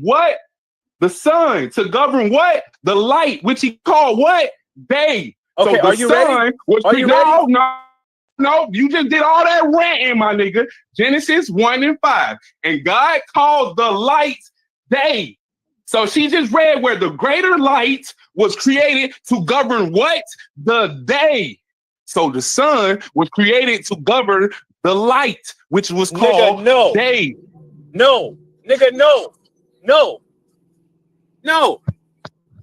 what? The sun. To govern what? The light, which he called what? Day. Okay, so are you ready? Are you ready? No, you just did all that ranting, my nigga. Genesis 1 and 5. And God called the light day. So she just read where the greater light was created to govern what? The day. So the sun was created to govern the light, which was called day. No, nigga, no.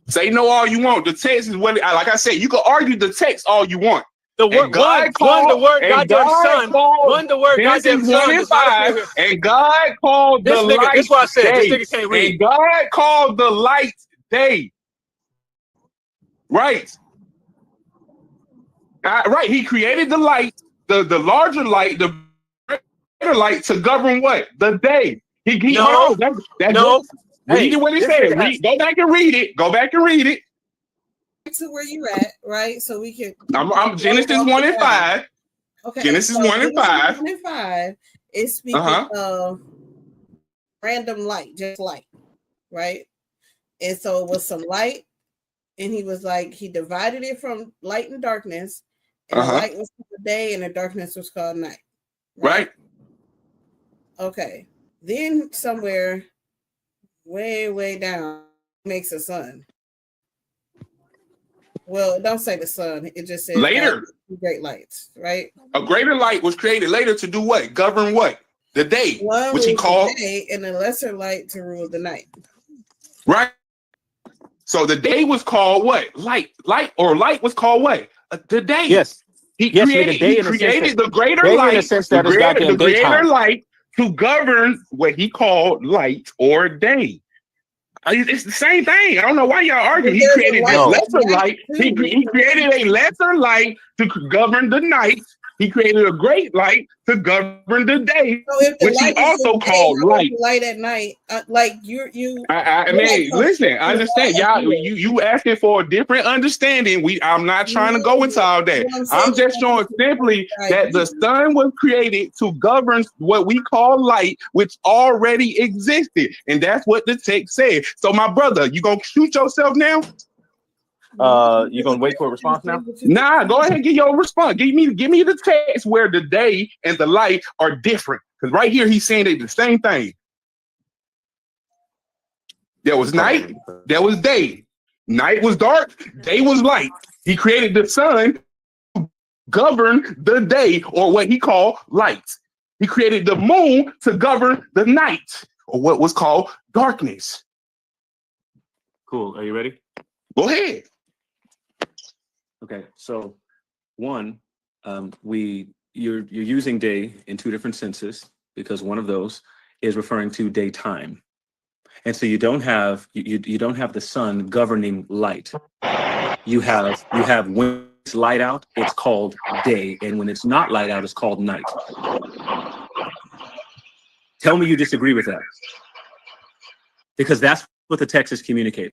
Say no all you want. The text is what, like I said, you can argue the text all you want. The word God called the word goddamn son. One the word goddamn son. And God called the light. That's why I said day. This nigga can't read. And God called the light day. Right. Right. He created the light, the larger light, the greater light to govern what? The day. Read what it said. Go back and read it. Go back and read it. To where you at, right? So we can. I'm Genesis 1 and 5. Okay. Genesis 1 and 5. 1 and 5 is speaking of random light, just light, right? And so it was some light, and he was like, he divided it from light and darkness, and the light was called day, and the darkness was called night. Right. Okay. Then somewhere way down makes a sun. Well, don't say the sun. It just says later. Great lights, right? A greater light was created later to do what? Govern what? The day, which he called the day, and a lesser light to rule the night. Right. So the day was called what? Light. Light was called what? The day. Yes. He created the greater light. The greater light to govern what he called light or day. It's the same thing. I don't know why y'all argue. He created a lesser light. He created a lesser light to govern the night. He created a great light to govern the day, which he also called light. Light at night, like you. I mean, listen. I understand, y'all. You asking for a different understanding. I'm not trying to go into all that. I'm just showing simply that the sun was created to govern what we call light, which already existed, and that's what the text said. So, my brother, you gonna shoot yourself now? You gonna wait for a response now? Nah, go ahead and give your response. Give me the text where the day and the light are different. Because right here he's saying they the same thing. There was night, there was day. Night was dark, day was light. He created the sun to govern the day, or what he called light. He created the moon to govern the night, or what was called darkness. Cool. Are you ready? Go ahead. Okay, so one, you're using day in two different senses, because one of those is referring to daytime, and so you don't have the sun governing light. You have when it's light out, it's called day, and when it's not light out, it's called night. Tell me you disagree with that, because that's what the text is communicating.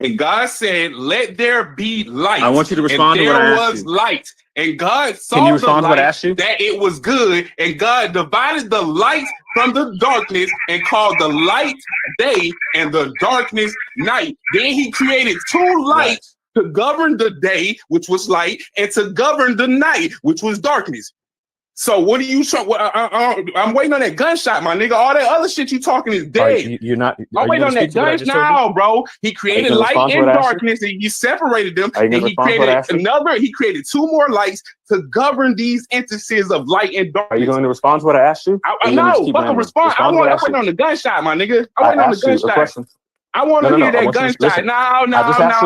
And God said, "Let there be light." I want you to respond to what I asked you. There was light, and God saw Can you respond to what I asked you? that it was good, and God divided the light from the darkness and called the light day and the darkness night. Then He created two lights to govern the day, which was light, and to govern the night, which was darkness. So what are you trying? I'm waiting on that gunshot, my nigga. All that other shit you talking is dead. You're not. I'm waiting on that gunshot now, bro. He created light and darkness, and he separated them. And he created another. He created two more lights to govern these instances of light and darkness. Are you going to respond to what I asked you? No, fucking respond. I'm waiting on the gunshot, my nigga. I'm waiting on the gunshot. I want to hear that gunshot. No. I just asked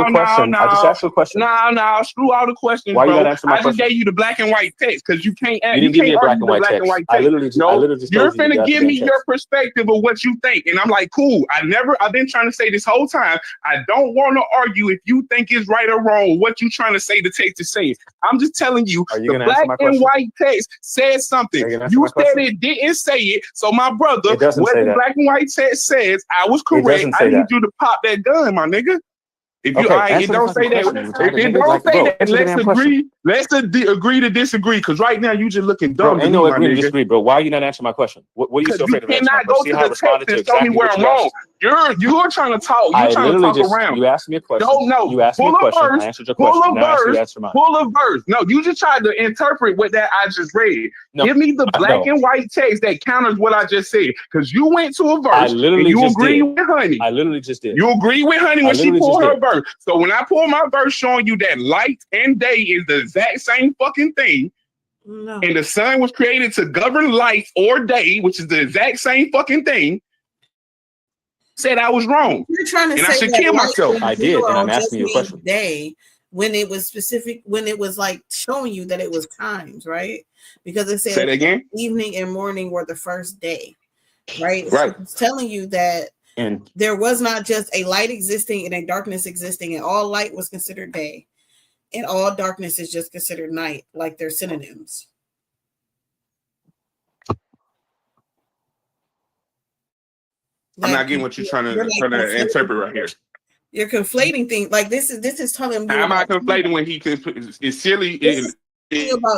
you a question. No. Screw all the questions, Why bro. You gotta answer my I just gave you the black and white text because you can't. You didn't give me a black and white text. I literally just. You're finna give me your perspective of what you think, and I'm like, cool. I've been trying to say this whole time. I don't want to argue if you think it's right or wrong. What you trying to say the text is saying. I'm just telling you. The black and white text says something. You said it didn't say it. So my brother, what the black and white text says, I was correct. I need you to pop that gun, my nigga. If you it don't say that, if it don't say that, let's agree. Let's agree to disagree, because right now you just looking dumb. Bro, ain't no agree to disagree, bro. Why are you not answering my question? What are you still afraid of answering? You cannot go to the text and tell me where I'm wrong. You're trying to talk. You're trying to talk around. You asked me a question. No. You asked me a question. I answered your question. Now I ask you to answer mine. Pull a verse. No, you just tried to interpret what that I just read. No, give me the black and white text that counters what I just said. Because you went to a verse and you agree with Honey. I literally just did. You agree with Honey when she pulled her verse. So when I pull my verse showing you that light and day is the exact same fucking thing, no. And the sun was created to govern light or day, which is the exact same fucking thing, said I was wrong. You're trying to and say I should kill myself. I did, and I'm asking you a question. Day, when it was specific, when it was like showing you that it was times, right? Because it said say that again? Evening and morning were the first day, right? Right. So it's telling you that and there was not just a light existing and a darkness existing, and all light was considered day. And all darkness is just considered night, like they're synonyms. I'm not getting what you're trying to interpret right here. You're conflating things. Like this is telling you. How am I conflating when he can? It's silly. It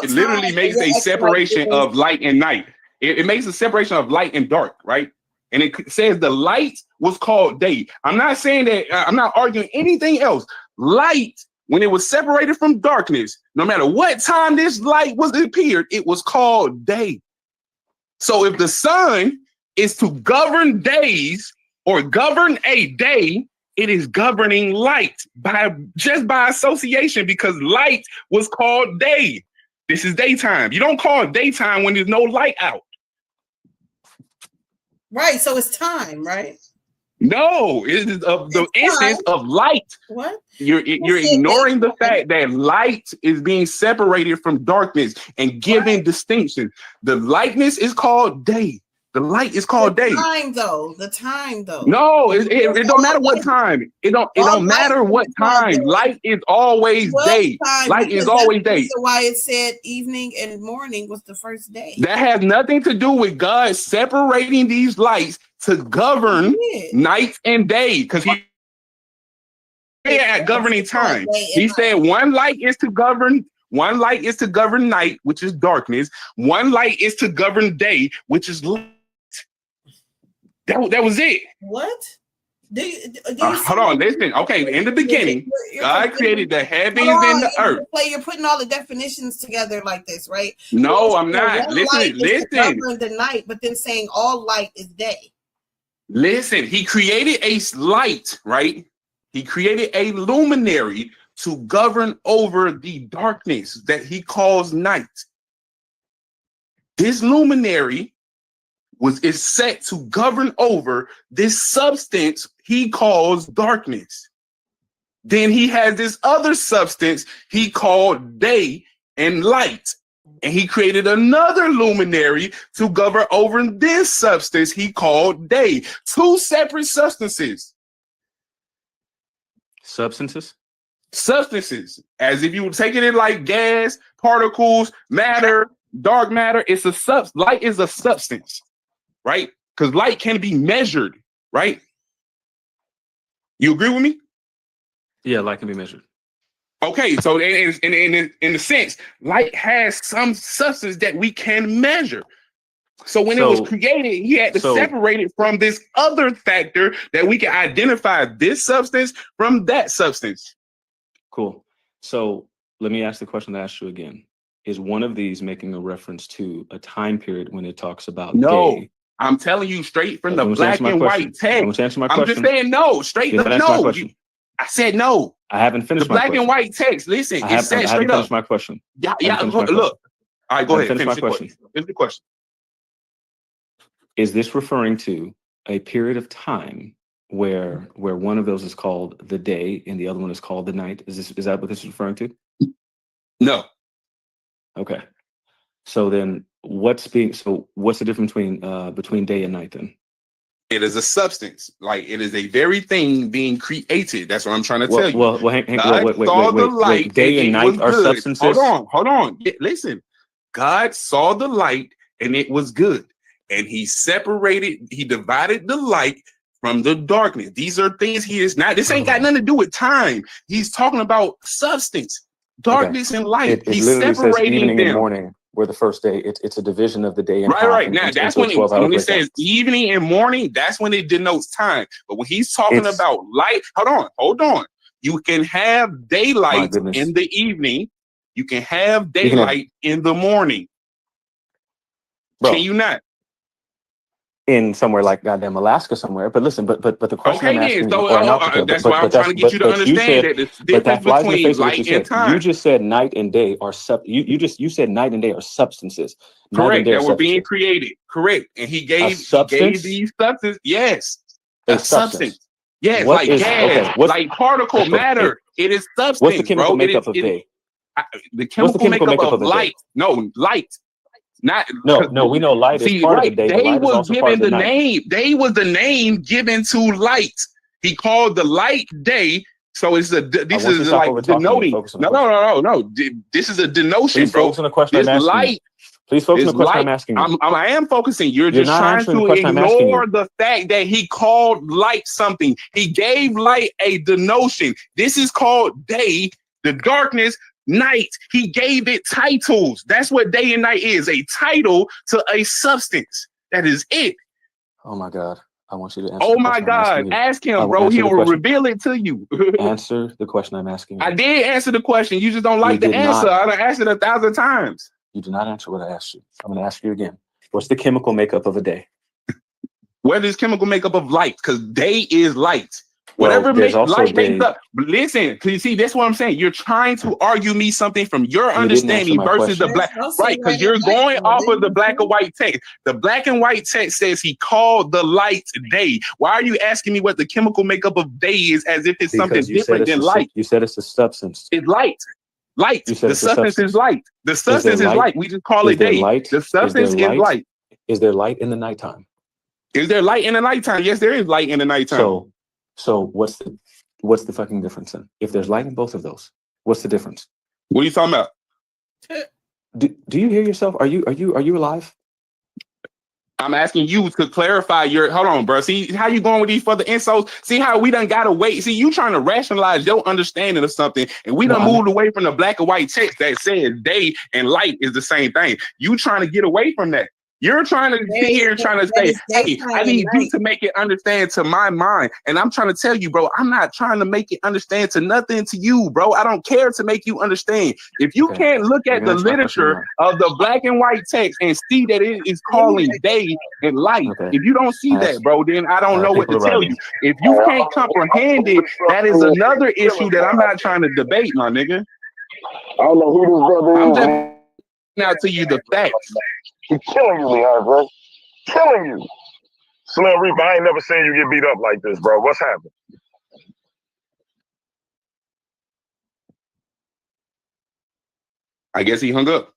literally makes a separation of light and night. It makes a separation of light and dark, right? And it says the light was called day. I'm not saying that. I'm not arguing anything else. Light. When it was separated from darkness, no matter what time this light was appeared, it was called day. So if the sun is to govern days or govern a day, it is governing light by association, because light was called day. This is daytime. You don't call it daytime when there's no light out. Right. So it's time, right? No, it is of the instance of light. What? You're ignoring the fact that light is being separated from darkness and given distinction. The lightness is called day. The light is called day. The time though. No, it don't matter what time. It don't matter what time. Light is always day. Light is always day. So why it said evening and morning was the first day. That has nothing to do with God separating these lights to govern night and day, because he at governing time. He said one light is to govern night, which is darkness. One light is to govern day, which is light. That was it. What? Hold on, listen. Okay, in the beginning, God created the heavens and the earth. You're putting all the definitions together like this, right? No, I'm not. Listen. The night, but then saying all light is day. Listen, he created a light, right? He created a luminary to govern over the darkness that he calls night. This luminary is set to govern over this substance he calls darkness. Then he has this other substance he called day and light. And he created another luminary to govern over this substance he called day. Two separate substances. Substances? Substances. As if you were taking it like gas, particles, matter, dark matter. It's a light is a substance, right? Because light can be measured, right? You agree with me? Yeah, light can be measured. Okay, so in a sense, light has some substance that we can measure. So when it was created, he had to separate it from this other factor that we can identify this substance from that substance. Cool. So let me ask the question I asked you again. Is one of these making a reference to a time period when it talks about day? I'm telling you straight from the black and white text. I'm just saying no, straight up no. I said no. I haven't finished the black and white text. Listen, it said straight up. My question. Yeah. Look. All right, go ahead. Finish my question. Finish the question. Is this referring to a period of time where one of those is called the day and the other one is called the night? Is that what this is referring to? No. Okay. So then what's the difference between day and night then? It is a substance, like it is a very thing being created. That's what I'm trying to tell you. Well, wait. Day and night are substances. Hold on. Listen, God saw the light and it was good, and he divided the light from the darkness. These are things he is not. This ain't got nothing to do with time. He's talking about substance. darkness and light. It He's literally says separating evening them. and morning were the first day. It's a division of the day in half. Right. Now that's when it says evening and morning. That's when it denotes time. But when he's talking about light, hold on. You can have daylight in the evening. You can have daylight in the morning. Bro, can you not? In somewhere like goddamn Alaska somewhere, but listen, but the question I'm asking, that's why I'm trying to get you to understand that the difference between light and time. You just said night and day are you said night and day are substances. Correct, that were being created. Correct, and he gave these substances. Yes, a substance. Yes, like gas, like particle matter. It is substance. What's the chemical makeup of day? The chemical makeup of light. No, light. No, we know light is part of the day. Day was given the name. Day was the name given to light. He called the light day. So this is like denoting. No. This is a denotion, bro. Focus on the question I'm asking you. Please focus on the question I'm asking you. I am focusing. You're just trying to ignore the fact that he called light something. He gave light a denotion. This is called day. The darkness. Night, he gave it titles. That's what day and night is, a title to a substance. That is it. Oh my God. I want you to answer. Oh my God. Ask him, bro. He will reveal it to you. Answer the question I'm asking you. I did answer the question. You just don't like the answer. I done asked it 1,000 times. You did not answer what I asked you. I'm going to ask you again. What's the chemical makeup of a day? What is chemical makeup of light? Because day is light. Whatever makes light makes up. But listen, you see, that's what I'm saying. You're trying to argue me something from your understanding versus the black. Right, because you're going off of the black and white text. The black and white text says he called the light day. Why are you asking me what the chemical makeup of day is as if it's something different than light? You said it's a substance. It's light. Light. The substance is light. The substance is light. We just call it day. The substance is light. Is there light in the nighttime? Is there light in the nighttime? Yes, there is light in the nighttime. So what's the fucking difference then? If there's light in both of those, what's the difference? What are you talking about? Do you hear yourself? Are you alive? I'm asking you to clarify your. Hold on, bro. See how you going with these further insults? See how we done gotta wait. See, you trying to rationalize your understanding of something, and we done moved away from the black and white text that says day and light is the same thing. You trying to get away from that. You're trying to sit here and trying to say, hey, I need you to make it understand to my mind. And I'm trying to tell you, bro, I'm not trying to make it understand to nothing to you, bro. I don't care to make you understand. If you can't look at the literature of the black and white text and see that it is calling day and light, if you don't see that, bro, then I don't know what to tell you. If you can't comprehend it, that is another issue that I'm not trying to debate, my nigga. I don't know who this brother is. I'm just now to you the facts. He's killing you, Leon, bro. Killing you. Slim Reaper, I ain't never seen you get beat up like this, bro. What's happened? I guess he hung up.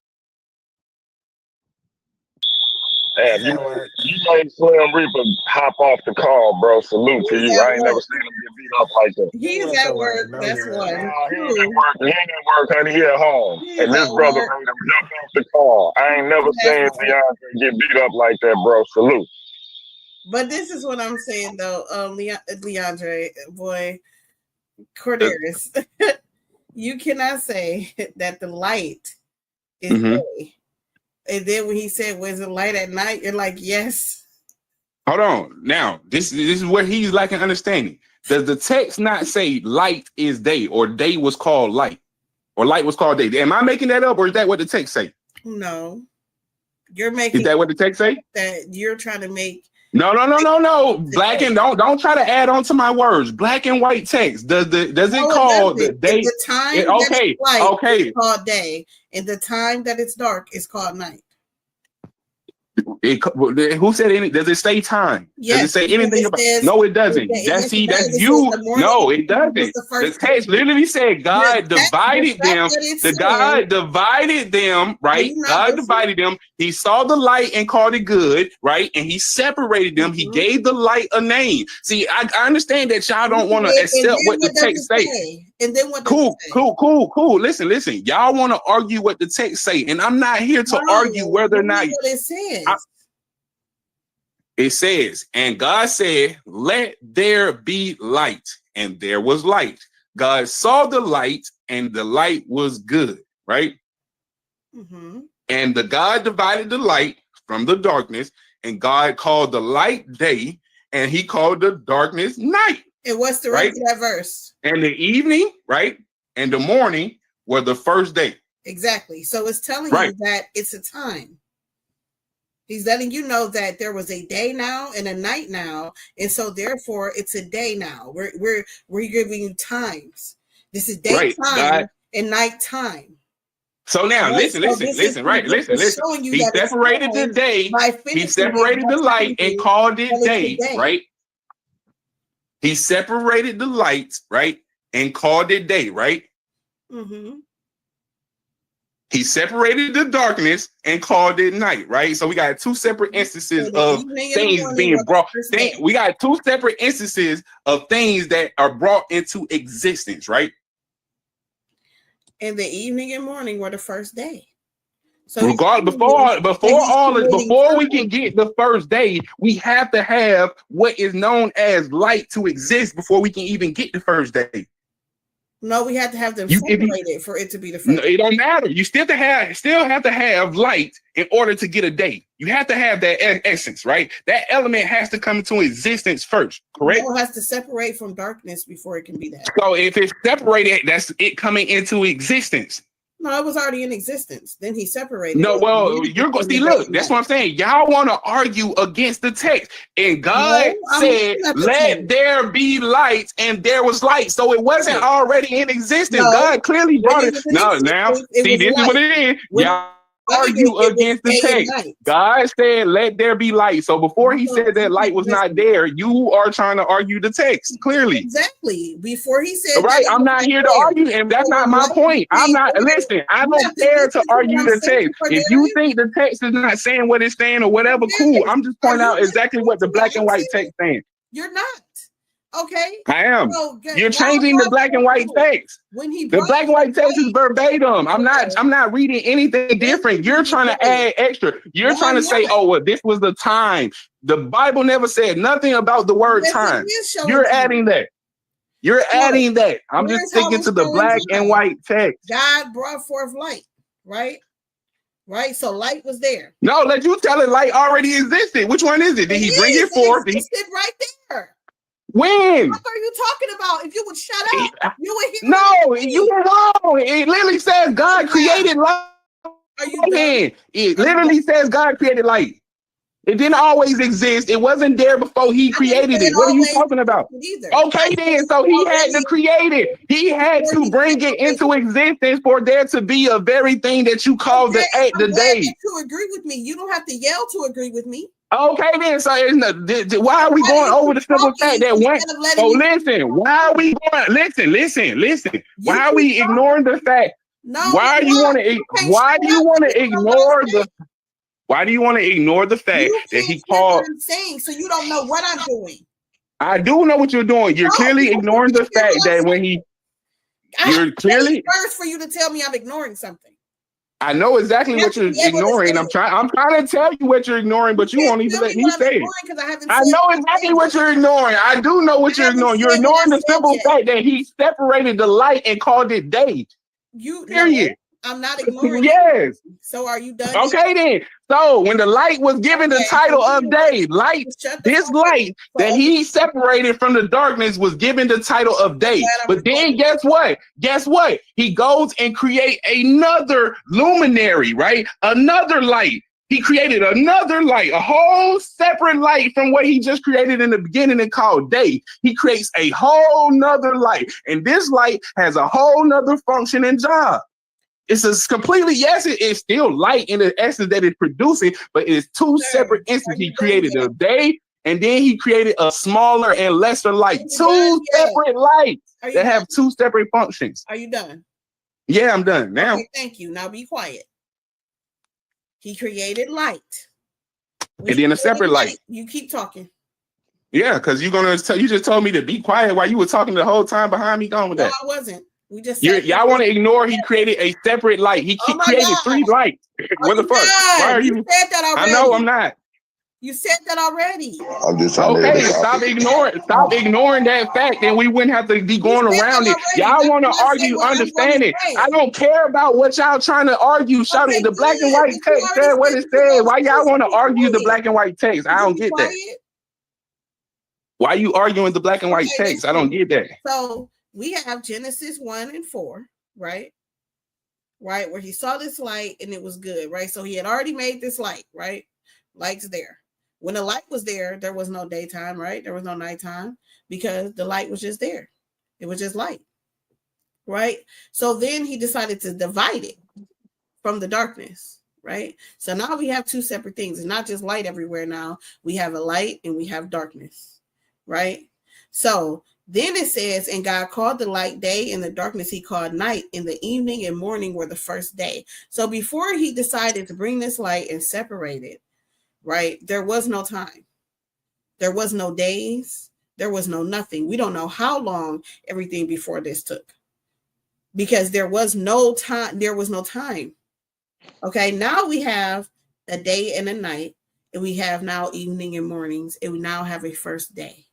Damn, you made Slim Reaper hop off the call, bro. Salute to you. I ain't never seen him get beat up like that. He's at work. That's one. He ain't at work, honey. He at home. And this brother made him jump off the call. I ain't never seen DeAndre get beat up like that, bro. Salute. But this is what I'm saying, though, Leandre, boy, Corderis, you cannot say that the light is day. And then when he said, was it light at night? You're like, yes. Hold on. Now, this is where he's lacking understanding. Does the text not say light is day or day was called light or light was called day? Am I making that up or is that what the text say? No. You're making. Is that what the text say? That you're trying to make. No. Black and don't try to add on to my words. Black and white text. Does it call the day? The time okay. Is called day, and the time that it's dark is called night. Who said anything? Does it say time? Yes, does it say anything about? No, it doesn't. That's you. No, it doesn't. The text literally said God divided them. God divided them, right? God divided them. He saw the light and called it good, right? And he separated them. He gave the light a name. See, I understand that y'all don't want to accept what the text say. And then what? Cool. Listen. Y'all want to argue what the text say, and I'm not here to argue whether or not it says. It says, and God said, "Let there be light," and there was light. God saw the light, and the light was good, right? Mm-hmm. And the God divided the light from the darkness, and God called the light day, and he called the darkness night. And what's the rest of that verse? And the evening, right? And the morning were the first day. Exactly. So it's telling you that it's a time. He's letting you know that there was a day now and a night now, and so therefore it's a day now. We're giving you times. This is daytime and nighttime. So now listen. He separated the day. He separated the light and called it day, right? He separated the lights, right, and called it day, right? Mm-hmm. He separated the darkness and called it night, right? So we got two separate instances of things being brought. We got two separate instances of things that are brought into existence, right? And the evening and morning were the first day. So regardless, before we can get the first day, we have to have what is known as light to exist before we can even get the first day. No, we have to have them separated for it to be the first. No, it don't matter. You still have to have light in order to get a day. You have to have that essence, right? That element has to come into existence first, correct? No, it has to separate from darkness before it can be that. So if it's separated, that's it coming into existence. No, it was already in existence. Then he separated. No, well, you're going to see. Look, that's what I'm saying. Y'all want to argue against the text, and God said, "Let there be light," and there was light. So it wasn't already in existence. No, God clearly brought it. No, now see, this is what it is. Y'all argue against the text. God said, "Let there be light." So before he said that light was not there, you are trying to argue the text. Clearly, exactly. Before he said, right? I'm not here to argue, and that's not my point. I'm not. Listen, I don't care to argue the text. If you think the text is not saying what it's saying or whatever, cool. I'm just pointing out exactly what the black and white text saying. You're not. Okay, I am. You're changing the black and white text. The black and white text is verbatim. I'm not reading anything different. You're trying to add extra. You're trying to say, "Oh, well, this was the time." The Bible never said nothing about the word time. You're adding that. You're adding that. I'm just sticking to the black and white text. God brought forth light, right? Right. So light was there. No, let you tell it. Light already existed. Which one is it? Did he bring it forth? It existed right there. When? What are you talking about? If you would shut up, you would hear. No, you were wrong. It literally says God created light. It literally says God created light. It didn't always exist. It wasn't there before he created it. What are you talking about? Okay, then. So he had to create it. He had to bring it into existence for there to be a very thing that you call the day. To agree with me, you don't have to yell to agree with me. Okay, then. So why are we going over the simple fact that one? Oh, listen. Why are we going? Listen. Why are we ignoring the fact? No. Why do you want to? Why do you want to ignore the? Why do you want to ignore the fact that he called? I'm saying, so you don't know what I'm doing. I do know what you're doing. You're clearly ignoring the fact that when he, you're clearly first for you to tell me I'm ignoring something. I know exactly what you're ignoring. I'm trying to tell you what you're ignoring, but you won't even let me say it. I know exactly what you're ignoring. I do know what you're ignoring. You're ignoring the simple fact that he separated the light and called it day. Period. I'm not ignoring. Yes. So are you done? Okay then. So when the light was given the title of day, light, this light that he separated from the darkness was given the title of day. But then guess what? He goes and create another luminary, right? Another light. He created another light, a whole separate light from what he just created in the beginning and called day. He creates a whole nother light. And this light has a whole nother function and job. It's a completely, yes, it's still light in the essence that it's producing, but it's two separate instances. He created a day, and then he created a smaller and lesser light. Two separate lights that have two separate functions. Are you done? Yeah, I'm done now. Okay, thank you. Now be quiet. He created light. And then a separate light. You keep talking. Yeah, because you just told me to be quiet while you were talking the whole time behind me. Going with that. No, I wasn't. We just y'all want to ignore he created a separate light. He created 3 lights. What the fuck? Why are you? Said that already. I know I'm not. You said that already. I'm just okay. Stop ignoring that fact, and we wouldn't have to be going around it. Y'all want to argue understanding. I don't care about what y'all trying to argue. Shout it. The black and white text said what it said. Why y'all want to argue the black and white text? I don't get that. Why are you arguing the black and white text? I don't get that. So we have Genesis 1 and 4, right? Right, where he saw this light and it was good, right? So he had already made this light, right? Light's there. When the light was there, there was no daytime, right? There was no nighttime because the light was just there. It was just light, right? So then he decided to divide it from the darkness, right? So now we have two separate things. It's not just light everywhere now. We have a light and we have darkness, right? So then it says, and God called the light day, and the darkness he called night, and the evening and morning were the first day. So before he decided to bring this light and separate it, right, there was no time. There was no days. There was no nothing. We don't know how long everything before this took because there was no time. There was no time. Okay, now we have a day and a night, and we have now evening and mornings, and we now have a first day.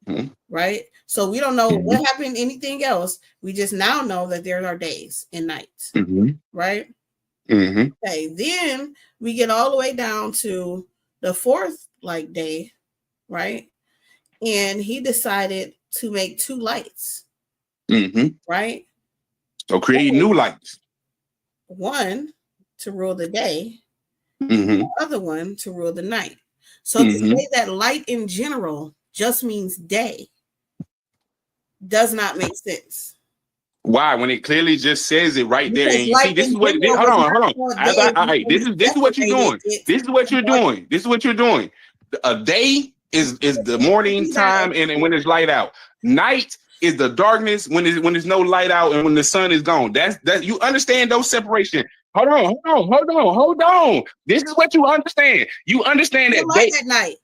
Mm-hmm. Right? So we don't know what happened, anything else. We just now know that there are days and nights. Mm-hmm. Right? Mm-hmm. Okay, then we get all the way down to the fourth day, right? And he decided to make two lights. Mm-hmm. Right? So create new lights. One to rule the day, the other one to rule the night. So to say that light in general just means day does not make sense. Why? When it clearly just says it right there, and you see, this is what. Hold on. All right, this is what you're doing. This is what you're doing. This is what you're doing. A day is the morning time, and when it's light out. Night is the darkness when there's no light out and when the sun is gone. That's you understand those separation. Hold on. This is what you understand. You understand that light at night.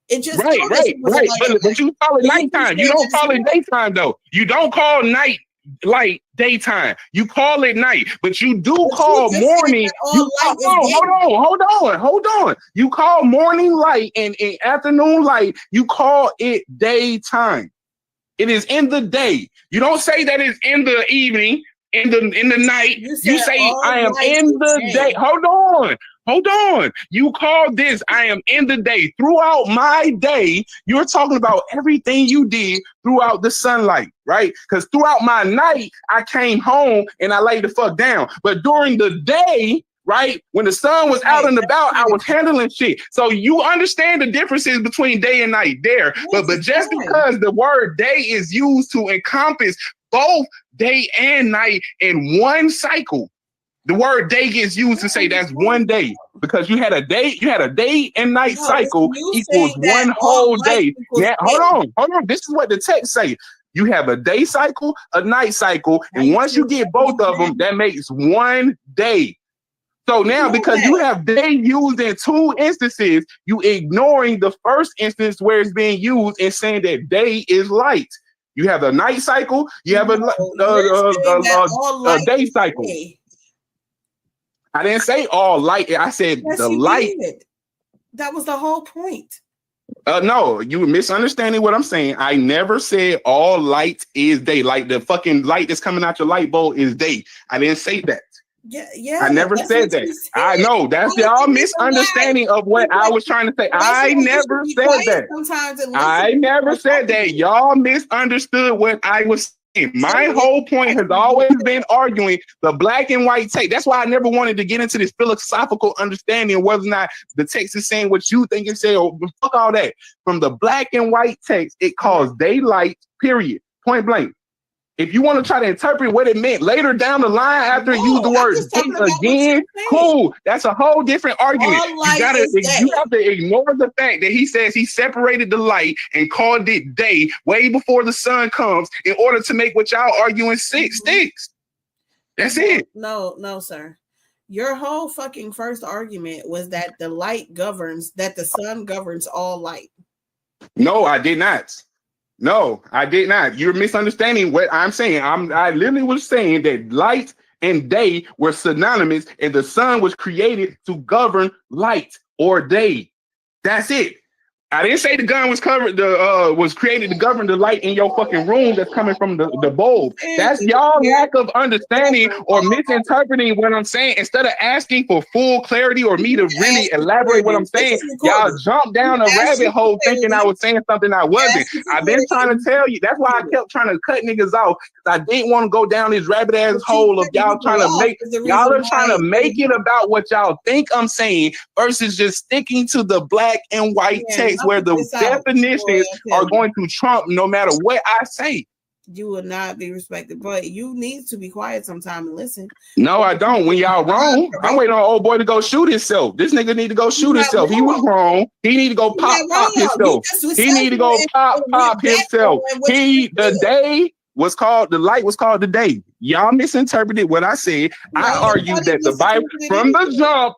It just right. But you call it nighttime. You don't call it daytime though. You don't call night light daytime. You call it night, but you do call morning. Hold on. You call morning light and afternoon light. You call it daytime. It is in the day. You don't say that it's in the evening, in the night. You say I am in the day. Hold on. You call this I am in the day. Throughout my day, you're talking about everything you did throughout the sunlight, right? Because throughout my night, I came home and I laid the fuck down. But during the day, right, when the sun was out and about, I was handling shit. So you understand the differences between day and night there. But just because the word day is used to encompass both day and night in one cycle, the word day gets used to say that's one day because you had a day and night cycle equals one whole day. Now, hold on. This is what the text say. You have a day cycle, a night cycle, and once you get both of them, that makes one day. So now, because you have day used in two instances, you ignoring the first instance where it's being used and saying that day is light. You have a night cycle. You have a day cycle. I didn't say all light. I said the light. That was the whole point. No, you were misunderstanding what I'm saying. I never said all light is day. Like the fucking light that's coming out your light bulb is day. I didn't say that. Yeah. I never said that. I know that's y'all misunderstanding of what I was trying to say. I never said that. I never said that. Y'all misunderstood what I was saying. My whole point has always been arguing the black and white text. That's why I never wanted to get into this philosophical understanding of whether or not the text is saying what you think it says. Or fuck all that. From the black and white text, it calls daylight, period. Point blank. If you want to try to interpret what it meant later down the line after it used the word day again, cool. That's a whole different argument. You have to ignore the fact that he says he separated the light and called it day way before the sun comes in order to make what y'all arguing sticks. That's it. No, sir. Your whole fucking first argument was that the light governs, that the sun governs all light. No, I did not. No, I did not. You're misunderstanding what I'm saying. I literally was saying that light and day were synonymous and the sun was created to govern light or day. That's it. I didn't say the gun was covered, was created to govern the light in your fucking room that's coming from the bulb. That's y'all lack of understanding or misinterpreting what I'm saying. Instead of asking for full clarity or me to really elaborate what I'm saying, y'all jump down a rabbit hole thinking I was saying something I wasn't. I've been trying to tell you. That's why I kept trying to cut niggas off. I didn't want to go down this rabbit ass hole of y'all trying to make it about what y'all think I'm saying versus just sticking to the black and white text where the definitions are going to trump no matter what I say. You will not be respected, but you need to be quiet sometime and listen. No, I don't. When y'all wrong, I'm waiting on old boy to go shoot himself. This nigga need to go shoot himself. He was wrong. He need to go pop himself. He need to go pop himself. The day was called, the light was called the day. Y'all misinterpreted what I said. I argued that the Bible from the jump.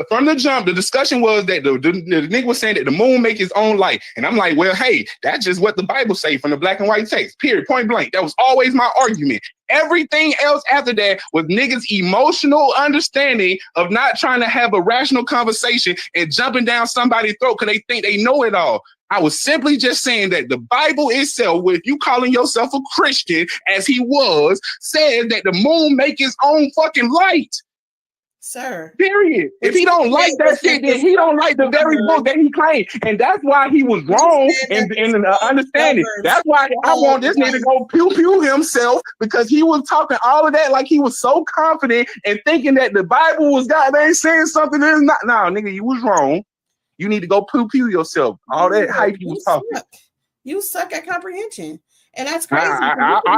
From the jump, the discussion was that the nigga was saying that the moon make its own light. And I'm like, well, hey, that's just what the Bible say from the black and white text, period, point blank. That was always my argument. Everything else after that was niggas' emotional understanding of not trying to have a rational conversation and jumping down somebody's throat because they think they know it all. I was simply just saying that the Bible itself, with you calling yourself a Christian, as he was, says that the moon make its own fucking light. Sir. Period. If he don't like that shit, then he don't like the very book that he claimed. And that's why he was wrong in understanding. That's why I want this nigga to go pew himself, because he was talking all of that like he was so confident and thinking that the Bible was goddamn saying something that is not. Nah, nigga, you was wrong. You need to go pew yourself. All that hype you was talking. You suck at comprehension. And that's crazy.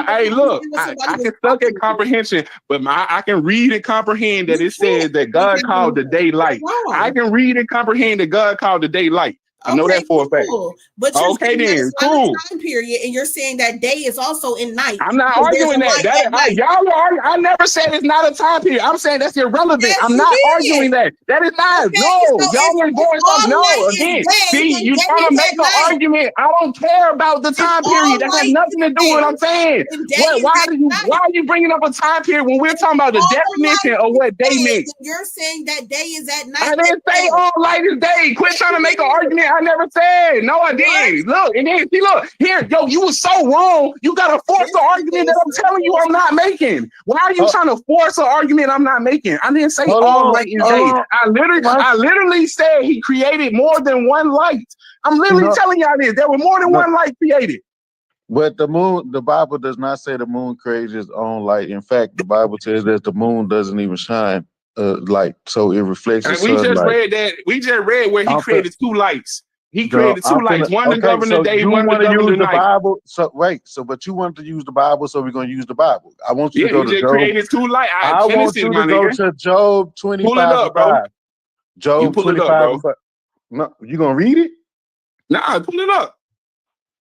Hey, look, I can suck at comprehension, but I can read and comprehend that it says that God called the day light. I can read and comprehend that God called the day light. I know that for a fact. But you're saying cool. Time period, and you're saying that day is also in night. I'm not arguing that. Y'all are. I never said it's not a time period. I'm saying that's irrelevant. Yes, I'm not arguing that. That is not. Okay, no, so y'all are going off. No, again. See, you trying to make an argument. I don't care about the time period. That has nothing to do with what I'm saying. Why are you bringing up a time period when we're talking about the definition of what day means? You're saying that day is at night. I didn't say all light is day. Quit trying to make an argument. I never said. No, I didn't. Look, and then see, look here, yo, you was so wrong. You gotta force the argument that I'm telling you I'm not making. Why are you trying to force an argument I'm not making? I didn't say all light is day. I literally said he created more than one light. I'm literally telling y'all this. There were more than one light created. But the moon, the Bible does not say the moon creates its own light. In fact, the Bible says that the moon doesn't even shine light, so it reflects the sunlight. We just read where he created two lights. He created two lights, one to govern the day, one to govern the night. Bible, but you want to use the Bible, so we're going to use the Bible. I want you to go to Job. Created two lights. I want you to go to Job 25. Pull it up, bro. Job 25. No, you gonna read it? Nah, pull it up.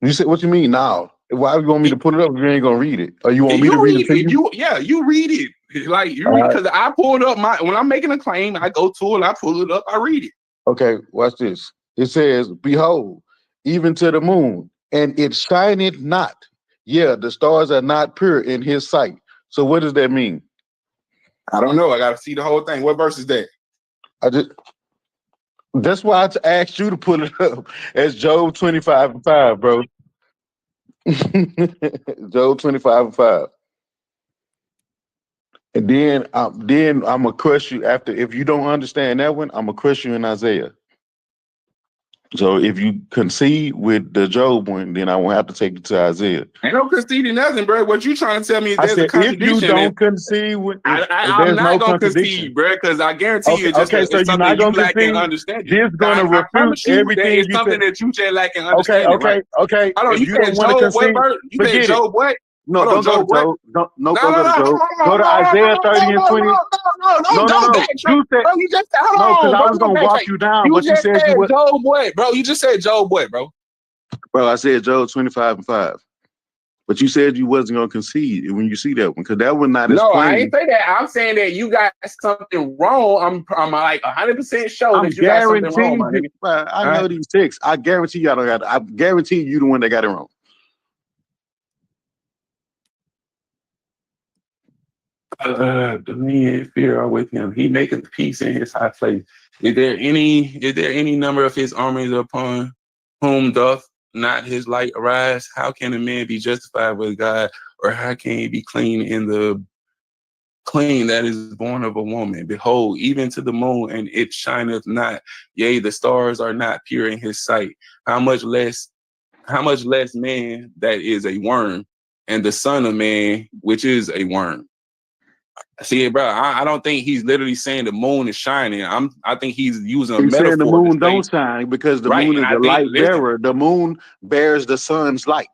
You said, what you mean now? Why you want me to put it up if you ain't gonna read it? Or you want me to read it? You read it. Like you read, because I pulled up when I'm making a claim, I go to it, I pull it up, I read it. Okay, watch this. It says, behold, even to the moon, and it shineth not. Yeah, the stars are not pure in his sight. So what does that mean? I don't know. I gotta see the whole thing. What verse is that? That's why I asked you to put it up as Job 25:5, bro. Job 25:5. And then I'm gonna crush you after. If you don't understand that one, I'm gonna crush you in Isaiah. So if you concede with the Job one, then I won't have to take you to Isaiah. Ain't no conceding nothing, bro. What you trying to tell me is there's a contradiction. If you don't concede with, I'm not gonna concede, bro, because I guarantee you, so you're not gonna concede. This gonna refute everything. It's something that you just lack in understanding. Okay. Hold on, you said Job what? You said Job what? No, don't go to Job. Don't go to Job. Go to Isaiah 30 and 20. No. You said no, because I was gonna walk you down, but you said you would. Job what, bro? You just said Job what, bro? Bro, I said Job 25:5. But you said you wasn't gonna concede when you see that one, because that one not as plain. No, I ain't say that. I'm saying that you got something wrong. I'm like 100% sure that you got something wrong, my nigga. I know these texts. I guarantee you I don't got. I guarantee you the one that got it wrong. Dominion and fear are with him. He maketh peace in his high place. Is there any number of his armies upon whom doth not his light arise? How can a man be justified with God, or how can he be clean in the clean that is born of a woman? Behold, even to the moon, and it shineth not. Yea, the stars are not pure in his sight. How much less man that is a worm, and the son of man, which is a worm. See, bro, I don't think he's literally saying the moon is shining. I think he's using a metaphor. Saying the moon don't shine because the moon is the light bearer. The moon bears the sun's light.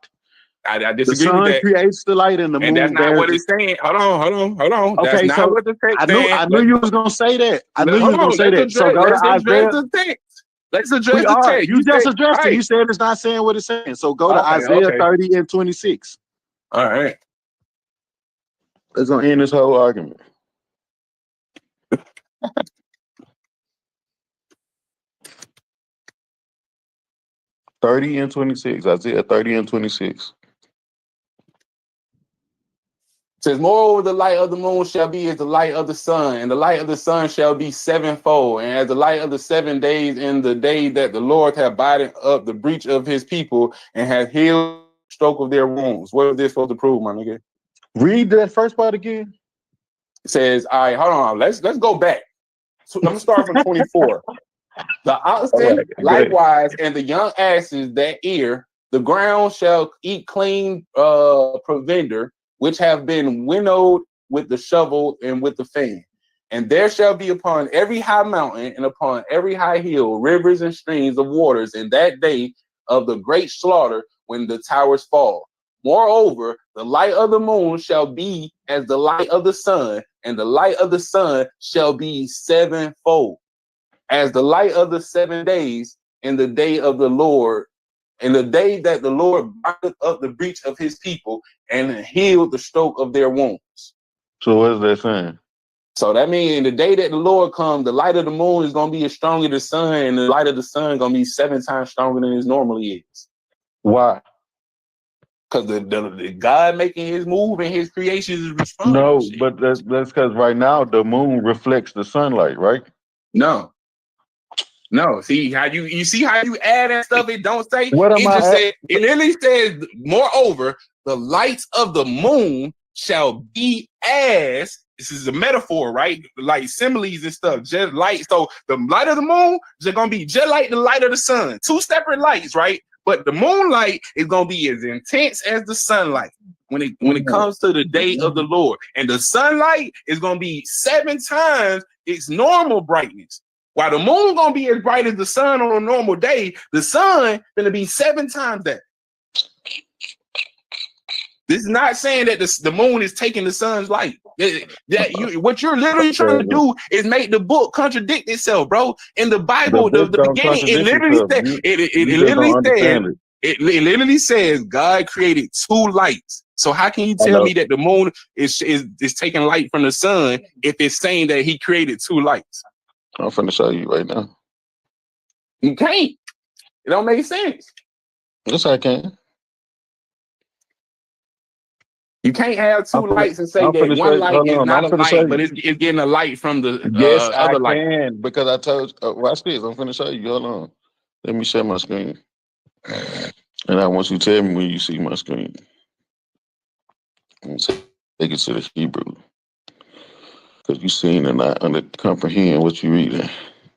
I disagree with that. The sun creates the light, and the moon. And that's not what it's saying. Hold on. That's Okay, not what the text saying. I knew you was gonna say that. I knew you was gonna say that. So go to Isaiah. Let's address the text. You just addressed it. You said it's not saying what it's saying. So go to Isaiah 30 and 26. All right. Let's gonna end this whole argument. Isaiah 30 and 26. Says, moreover, the light of the moon shall be as the light of the sun, and the light of the sun shall be sevenfold, and as the light of the 7 days in the day that the Lord hath bidden up the breach of his people and hath healed the stroke of their wounds. What is this supposed to prove, my nigga? Read that first part again. It says, all right, hold on. Let's go back. So I'm gonna start from 24. The oxen likewise and the young asses that ear, the ground shall eat clean provender, which have been winnowed with the shovel and with the fan. And there shall be upon every high mountain and upon every high hill rivers and streams of waters in that day of the great slaughter when the towers fall. Moreover, the light of the moon shall be as the light of the sun, and the light of the sun shall be sevenfold, as the light of the 7 days in the day of the Lord, in the day that the Lord bindeth up the breach of his people and healed the stroke of their wounds. So what is that saying? So that means in the day that the Lord comes, the light of the moon is going to be as strong as the sun, and the light of the sun is going to be 7 times stronger than it normally is. Why? Because the God making his move and his creation is responding. No, but that's because right now the moon reflects the sunlight, right? No. See how you see how you add that stuff? It don't say. It literally says, moreover, the lights of the moon shall be as. This is a metaphor, right? Like similes and stuff. Just light. So the light of the moon is gonna be just like the light of the sun. 2 separate lights, right? But the moonlight is gonna be as intense as the sunlight when it comes to the day of the Lord. And the sunlight is gonna be 7 times its normal brightness. While the moon gonna be as bright as the sun on a normal day, the sun gonna be 7 times that. This is not saying that the moon is taking the sun's light. What you're literally trying to do is make the book contradict itself, bro. In the Bible, the beginning, it literally says God created 2 lights. So how can you tell me that the moon is taking light from the sun if it's saying that he created 2 lights? I'm finna show you right now. You can't. It don't make sense. Yes, I can. You can't have 2 lights and say that one light is not a light, but it's getting a light from the other light. Yes, I can, because I told you. Watch this. I'm finna show you. Hold on. Let me share my screen. And I want you to tell me when you see my screen. Take it to the Hebrew. Because you seen and not comprehend what you reading.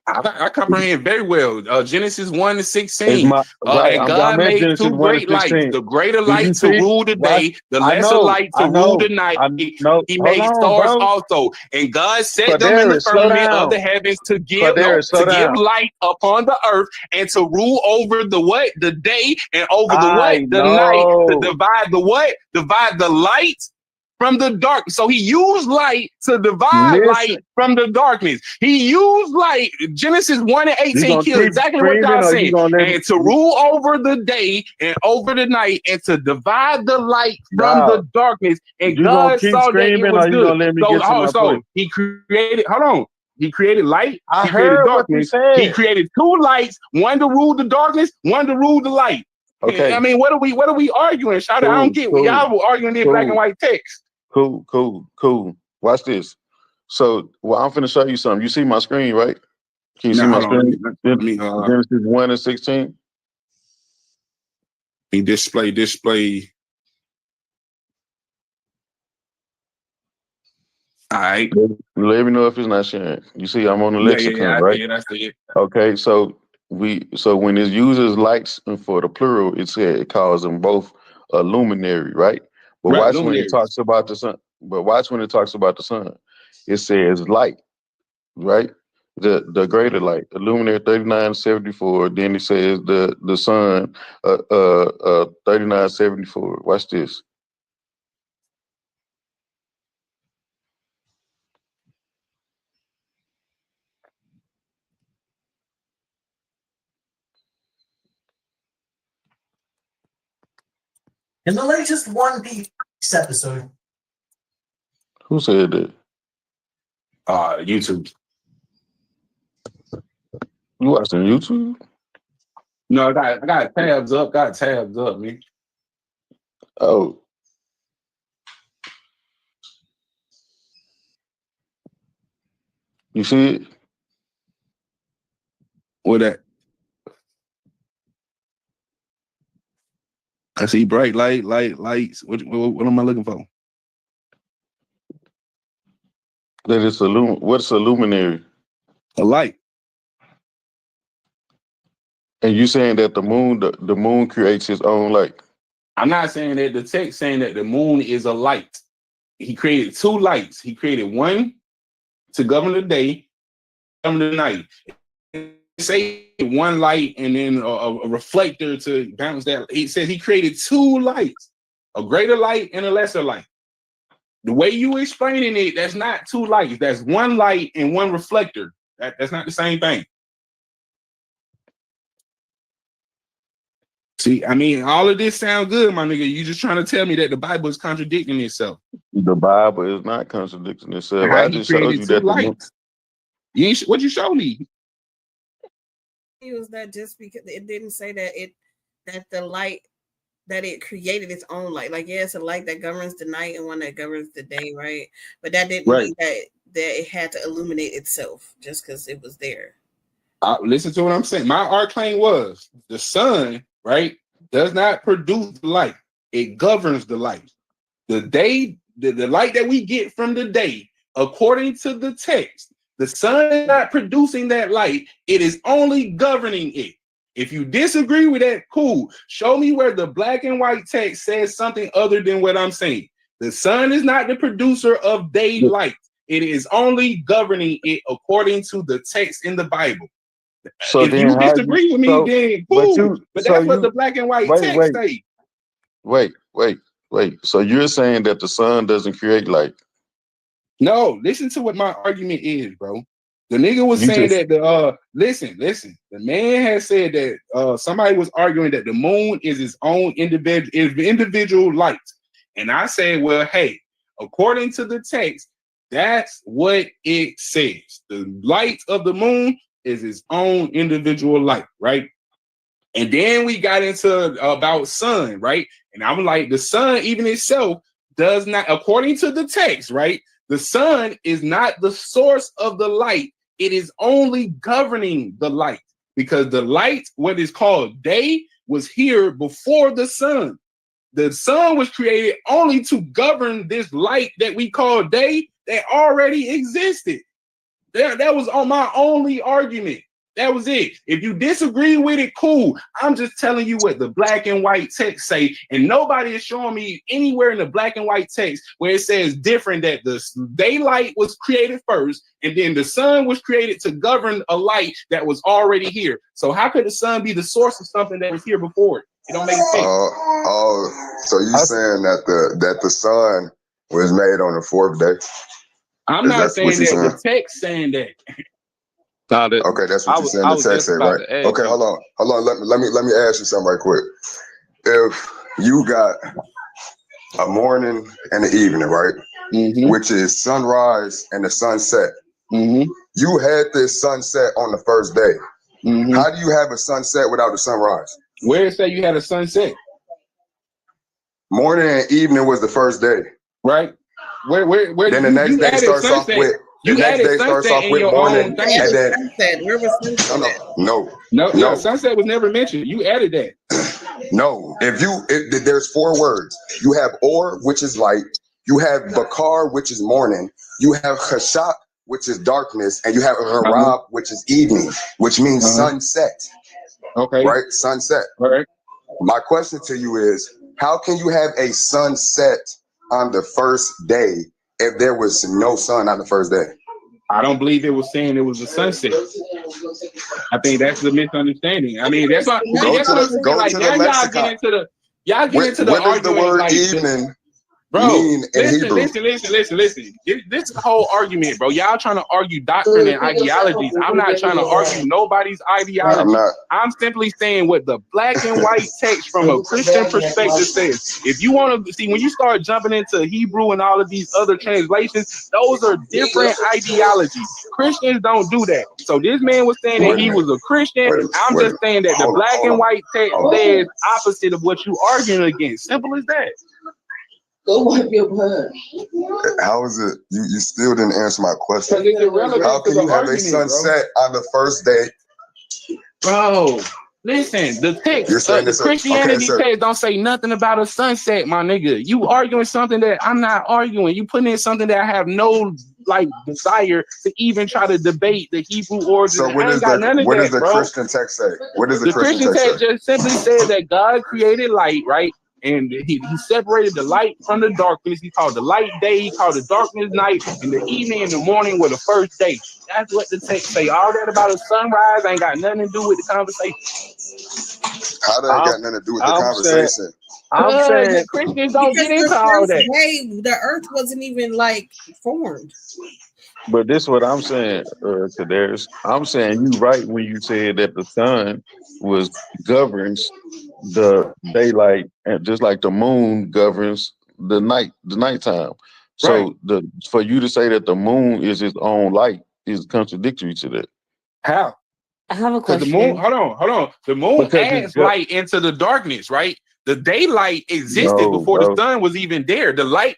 I comprehend very well. Genesis 1:16. And God made Genesis 2 great lights. The greater light to rule the day, the lesser light to rule the night. He made stars also. And God set them in the firmament of the heavens to give light upon the earth and to rule over the what? The day, and over the what? The night. To divide the what? Divide the light from the dark. So he used light to divide light from the darkness. He used light. Genesis 1:18 kills exactly what God said. And to rule over the day and over the night, and to divide the light from the darkness. And God saw that it was good. So he created, he created light. He created darkness. He created 2 lights, one to rule the darkness, one to rule the light. Okay. I mean, what are we arguing? Shout out, I don't get y'all were arguing in black and white text. Cool. Watch this. So, well, I'm finna show you something. You see my screen, right? Can you see my screen? Genesis 1 and 16. Display. All right. Let me know if it's not sharing. You see, I'm on the lexicon, right? I see it. Okay, so when it uses lights for the plural, it calls them both a luminary, right? But watch when it talks about the sun. But watch when it talks about the sun. It says light, right? The greater light, the luminary 3974. Then it says the sun 3974. Watch this. In the latest One Piece episode. Who said that? YouTube. You watching YouTube? No, I got tabs up. Man. Oh. You see it? What that? I see bright lights. What am I looking for? That it's what's a luminary? A light. And you saying that the moon creates its own light? I'm not saying that. The text saying that the moon is a light. He created two lights. He created one to govern the day, govern the night. Say one light and then a reflector to balance that. He said he created two lights, a greater light and a lesser light. The way you explaining it, that's not two lights. That's one light and one reflector. That's not the same thing. See, I mean, all of this sounds good, my nigga. You just trying to tell me that the Bible is contradicting itself. The Bible is not contradicting itself. I just showed you that lights. What you show me? It was that just because it didn't say that the light that it created its own light. Like, yeah, it's a light that governs the night and one that governs the day, right? But that didn't mean that it had to illuminate itself just because it was there. Listen to what I'm saying. Our claim was the sun, right, does not produce light. It governs the light. The day, the light that we get from the day, according to the text, the sun is not producing that light. It is only governing it. If you disagree with that, cool. Show me where the black and white text says something other than what I'm saying. The sun is not the producer of daylight. It is only governing it according to the text in the Bible. So if you disagree with me, then cool. But that's what the black and white text say. Wait. So you're saying that the sun doesn't create light? No, listen to what my argument is, bro. The nigga was saying that listen. The man has said that somebody was arguing that the moon is its own individual light. And I said, well, hey, according to the text, that's what it says. The light of the moon is its own individual light, right? And then we got into about sun, right? And I'm like, the sun even itself does not, according to the text, right? The sun is not the source of the light. It is only governing the light, because the light, what is called day, was here before the sun. The sun was created only to govern this light that we call day that already existed. That was on my only argument. That was it. If you disagree with it, cool. I'm just telling you what the black and white text say, and nobody is showing me anywhere in the black and white text where it says different, that the daylight was created first, and then the sun was created to govern a light that was already here. So how could the sun be the source of something that was here before it? It don't make sense. So you saying that the sun was made on the fourth day? I'm not saying that. The text saying that. Okay, that's what you're saying. The text say, right? Okay, hold on. Let me ask you something right quick. If you got a morning and an evening, right, which is sunrise and the sunset, you had this sunset on the first day. How do you have a sunset without a sunrise? Where it say you had a sunset? Morning and evening was the first day, right? Where then the next day starts off with the next day starts off with morning, and then sunset. Where was sunset? No. Sunset was never mentioned. You added that. No, if there's 4 words. You have or, which is light. You have bakar, which is morning. You have chashak, which is darkness, and you have harab, which is evening, which means sunset. Okay. Right? Sunset. All right. My question to you is, how can you have a sunset on the first day if there was no sun on the first day? I don't believe it was saying it was a sunset. I think that's the misunderstanding. I mean, that's what I'm saying. Like, now y'all get into the what argument. The word like, evening bro, mean in Hebrew? Listen. This is the whole argument, bro. Y'all trying to argue doctrine and ideologies. I'm not trying to argue nobody's ideology. I'm simply saying what the black and white text from a Christian perspective says. If you want to see, when you start jumping into Hebrew and all of these other translations, those are different ideologies. Christians don't do that. So this man was saying that he was a Christian. I'm just saying that the black and white text says opposite of what you arguing against. Simple as that. Go wipe your butt. How is it? You still didn't answer my question. How can you have a sunset on the first day? Bro, listen, the text, the Christianity text don't say nothing about a sunset, my nigga. You arguing something that I'm not arguing. You putting in something that I have no desire to even try to debate the Hebrew origin. So what does the Christian text say? What does the Christian text just simply says that God created light, right? And he separated the light from the darkness. He called the light day. He called the darkness night. And the evening and the morning were the first day. That's what the text say. All that about a sunrise ain't got nothing to do with the conversation. How that got nothing to do with the conversation? I'm saying the Christians don't get into all that. The earth wasn't even formed. But this is what I'm saying, Kadaris. I'm saying you right when you said that the sun governs the daylight, and just like the moon governs the nighttime. So for you to say that the moon is its own light is contradictory to that. How? I have a question. The moon, hold on. The moon adds light into the darkness, right? The daylight existed before the sun was even there. The light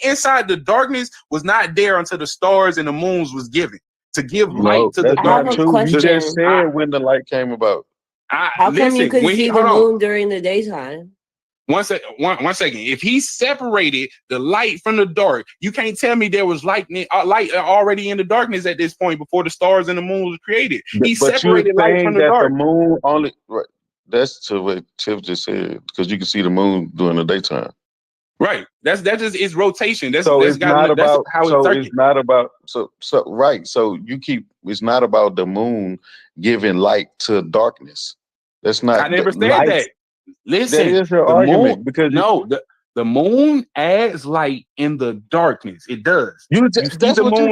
inside the darkness was not there until the stars and the moons was given to give light to the darkness. You just said when the light came about. How come you could see the moon during the daytime? One second. If he separated the light from the dark, you can't tell me there was light already in the darkness at this point before the stars and the moon was created. He separated light from the dark. The moon only. Right. That's to what Tiff just said, because you can see the moon during the daytime. Right. That's just its rotation. That's how it's not about right. So it's not about the moon giving light to darkness. That's not. I never said that. Listen, that is your argument because the moon adds light in the darkness. It does. That's what I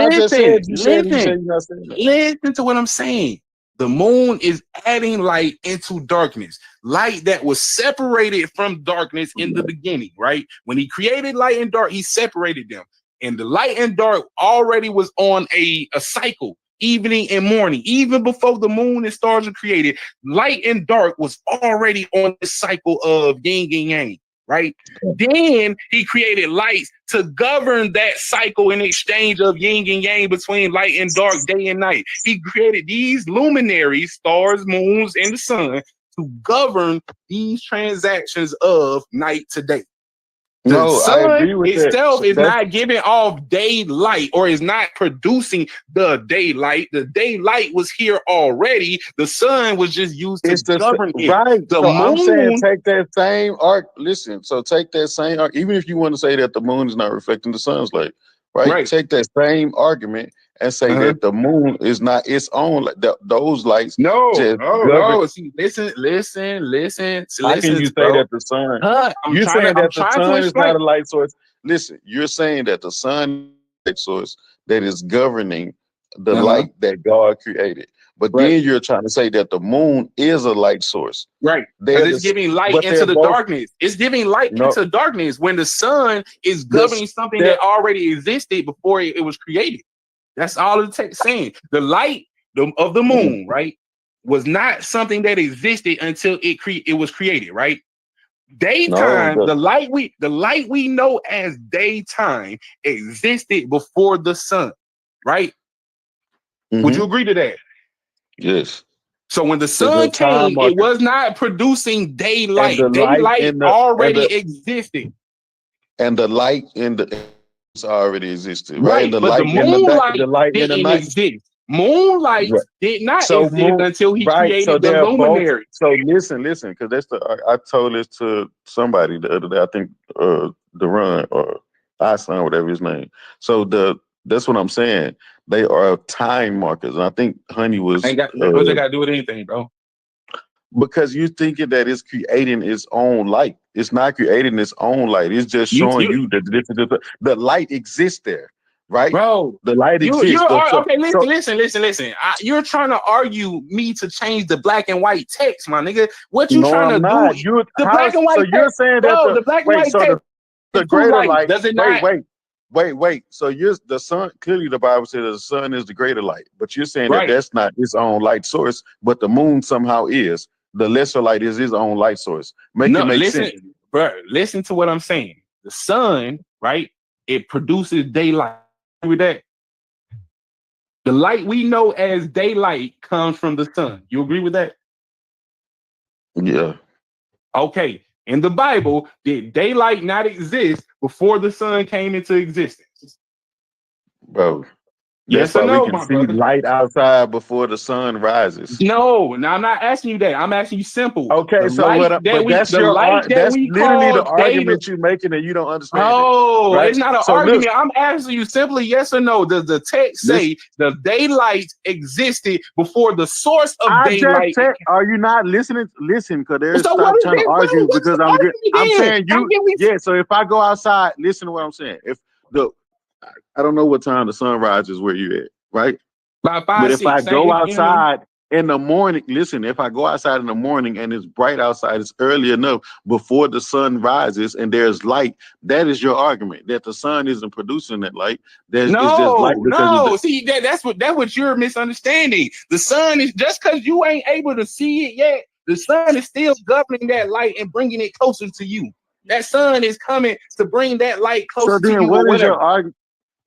just said. Listen to what I'm saying. The moon is adding light into darkness. Light that was separated from darkness in the beginning, right? When he created light and dark, he separated them. And the light and dark already was on a cycle, evening and morning. Even before the moon and stars were created, light and dark was already on the cycle of yin and yang, right? Then he created lights to govern that cycle in exchange of yin and yang between light and dark, day and night. He created these luminaries, stars, moons, and the sun to govern these transactions of night to day. The sun itself is not giving off daylight or is not producing the daylight. The daylight was here already. The sun was just used to govern it. Right. The moon, I'm saying take that same arc. Listen, so take that same arc. Even if you want to say that the moon is not reflecting the sun's light, right? Take that same argument and say that the moon is not its own. Those lights. No. See, listen. How can you say that the sun? You're saying that the sun is not a light source. Listen, you're saying that the sun is a light source that is governing the light that God created. But then you're trying to say that the moon is a light source. Right. Because it's giving light into the darkness. It's giving light into darkness when the sun is governing something that already existed before it was created. That's all the text saying. The light of the moon, right, was not something that existed until it was created, right? Daytime, the light we know as daytime existed before the sun, right? Mm-hmm. Would you agree to that? Yes. So when the sun came, it was not producing daylight. Daylight already existed. And the light in the already existed, right? And the light, the moonlight didn't exist. Moonlight did not exist until he created the luminary. So listen, because that's I told this to somebody the other day. I think Duran or Einstein, whatever his name. So that's what I'm saying. They are time markers, and I think Honey was. What they got to do with anything, bro? Because you're thinking that it's creating its own light. It's not creating its own light. It's just showing you that the light exists there, right? Bro, the light exists. Okay, listen. You're trying to argue me to change the black and white text, my nigga. What you trying to do? Black and white text. You're saying that the black and white text. The greater light. Does it not? Wait. So the sun, clearly the Bible says the sun is the greater light, but you're saying that that's not its own light source, but the moon somehow is. The lesser light is his own light source. Make sense. Bro, listen to what I'm saying. The sun, right? It produces daylight. With that, the light we know as daylight comes from the sun. You agree with that? Yeah. Okay. In the Bible, did daylight not exist before the sun came into existence? Bro. Yes or no, we can see light outside before the sun rises. No, I'm not asking you that. I'm asking you simple. Okay, so that's literally the argument you're making, and you don't understand. Oh, right? It's not an argument. I'm asking you simply yes or no. Does the text say the daylight existed before the source of daylight? Are you not listening? Listen, because they're trying to argue because I'm saying you. Yeah. So if I go outside, listen to what I'm saying. I don't know what time the sun rises where you at, right? But if I go outside in the morning, listen, if I go outside in the morning and it's bright outside, it's early enough before the sun rises and there's light, that is your argument, that the sun isn't producing that light. It's just light. See, that's what you're misunderstanding. The sun is, just because you ain't able to see it yet, the sun is still governing that light and bringing it closer to you. That sun is coming to bring that light closer to you. What is your argument?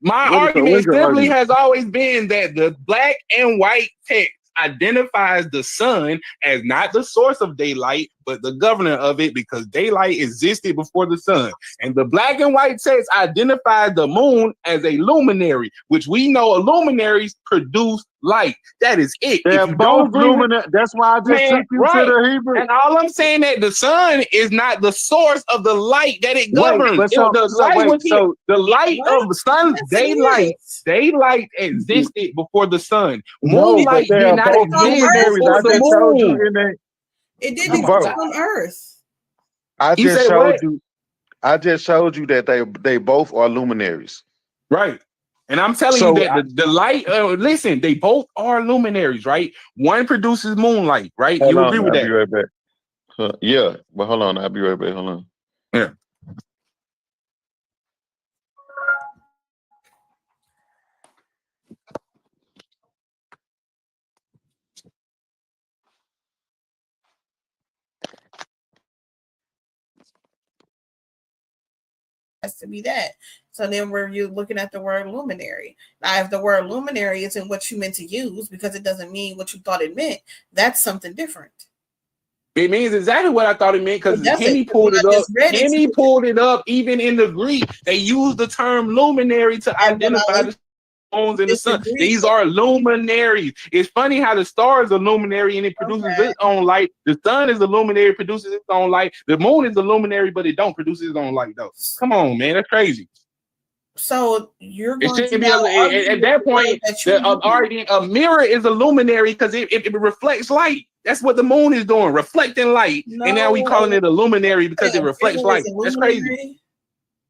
My argument simply has always been that the black and white text identifies the sun as not the source of daylight, but the governor of it, because daylight existed before the sun. And the black and white text identifies the moon as a luminary, which we know luminaries produce light. That is it. They're both luminary. That's why I just took you to the Hebrew. And all I'm saying that the sun is not the source of the light that it governs. The light of the sun, daylight existed before the sun. Moonlight did not exist before the moon. It didn't exist on Earth. I just showed you that they both are luminaries. Right. And I'm telling you that the light, listen, they both are luminaries, right? One produces moonlight, right? You agree with that? I'll be right back. Yeah, but hold on. I'll be right back. Hold on. Yeah. Has to be that. So then you're looking at the word luminary. Now, if the word luminary isn't what you meant to use because it doesn't mean what you thought it meant, that's something different. It means exactly what I thought it meant, because Kenny pulled it up. Kenny pulled it up. Even in the Greek, they use the term luminary to identify the stones in the sun. These are luminaries. It's funny how the star is a luminary and it produces its own light. The sun is a luminary, produces its own light. The moon is a luminary, but it don't produce its own light, though. Come on, man, that's crazy. So you're going to be at that point, a mirror is a luminary because it reflects light. That's what the moon is doing, reflecting light. No. And now we calling it a luminary because it reflects light. That's crazy.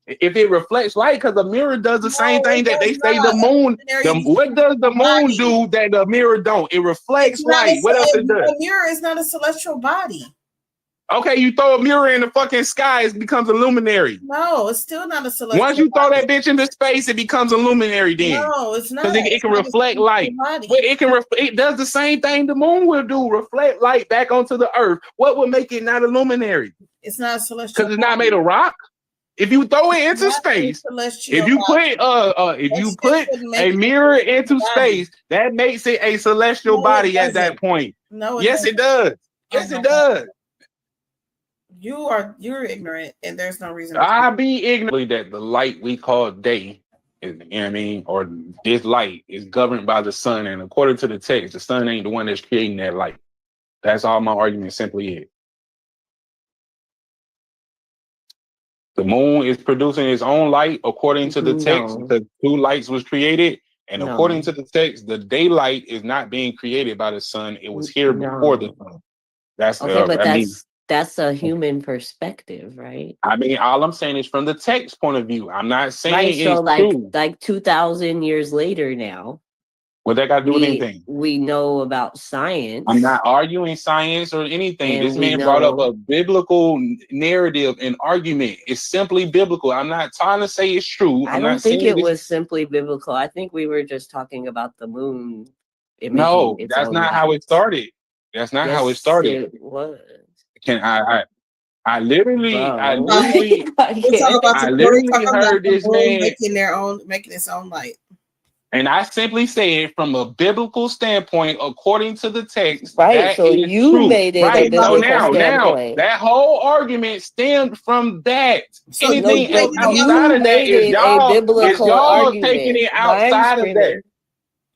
If it reflects light, because the mirror does the same thing that they say the moon. What does the moon do that the mirror don't? It reflects light. What else it does? The mirror is not a celestial body. Okay, you throw a mirror in the fucking sky, it becomes a luminary. No, it's still not a celestial. Once you throw that bitch into space, it becomes a luminary. Then no, it's not. Because it can reflect light. But it does the same thing the moon will do, reflect light back onto the earth. What would make it not a luminary? It's not a celestial. Because it's not made of rock. If you throw it into space, if you put a mirror into space, that makes it a celestial body at that point. No, yes, it does. Yes, it does. You're ignorant, and there's no reason. I be ignorant that the light we call day is, you know what I mean, or this light is governed by the sun, and according to the text, the sun ain't the one that's creating that light. That's all my argument simply is. The moon is producing its own light according to the text. The two lights was created, and according to the text, the daylight is not being created by the sun. It was here before the sun. That's okay, but that's a human perspective, right? I mean, all I'm saying is from the text point of view. I'm not saying it's true. Like 2,000 years later now. What that got to do with anything? We know about science. I'm not arguing science or anything. This man brought up a biblical narrative and argument. It's simply biblical. I'm not trying to say it's true. I don't think it was simply biblical. I think we were just talking about the moon. No, that's not how it started. That's not how it started. It was. I literally heard this man making its own light. And I simply said from a biblical standpoint, according to the text, right? So you true. Made it right. A biblical now that whole argument stemmed from that. So anything outside of that is y'all taking it outside of that.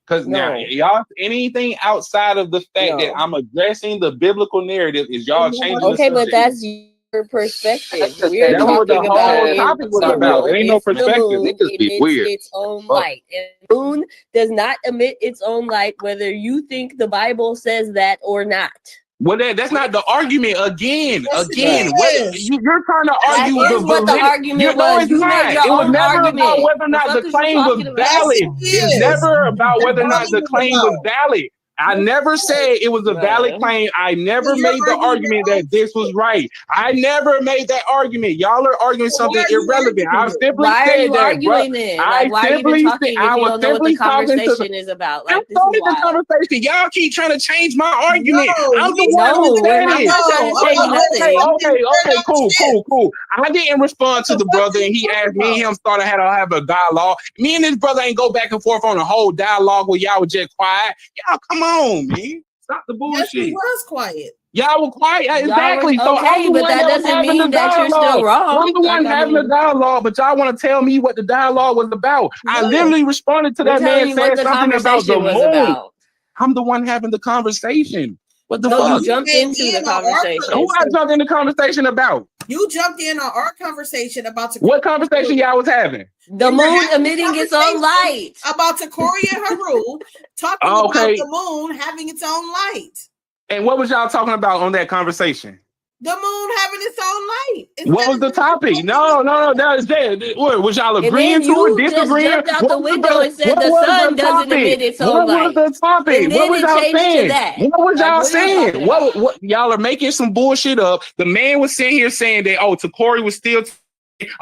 Because now y'all anything outside of the fact that I'm addressing the biblical narrative is y'all changing. Okay, but that's your perspective. We're that's what the whole topic was about. There ain't no perspective. It just be weird. Its own light. And the moon does not emit its own light, whether you think the Bible says that or not. Well, that's not the argument. Again, you're trying to argue what the argument was. It was never about whether or not the claim was valid. It's never about whether or not the claim was valid. I never said it was a valid claim. I never made the argument that this was right. I never made that argument. Y'all are arguing something irrelevant. I simply said that, bro. I was simply talking to the about. I'm talking the conversation. Y'all keep trying to change my argument. I'm the one who said it. Okay, cool. I didn't respond to the brother, and he asked me and him started to have a dialogue. Me and this brother ain't go back and forth on a whole dialogue where y'all were just quiet. Y'all come on, man. Stop the bullshit. Yes, he was quiet. Y'all were quiet. Exactly. So okay, but that doesn't mean that you're still wrong. I'm the one having a dialogue, but y'all want to tell me what the dialogue was about. No. I literally responded to that man saying something about the moon. I'm the one having the conversation. What the fuck? You jumped into the conversation. Who I jumped in the conversation about? You jumped in on our conversation about what conversation y'all was having? The moon emitting its own light. About Cordy and Haru talking about the moon having its own light. And what was y'all talking about on that conversation? The moon having its own light. What was the topic? No, that was dead. What was y'all agreeing to it, disagreeing? Jumped out the window and said the sun doesn't emit its own light. What was the topic? What was y'all saying? What was y'all saying? What y'all are making some bullshit up. The man was sitting here saying that Corey was still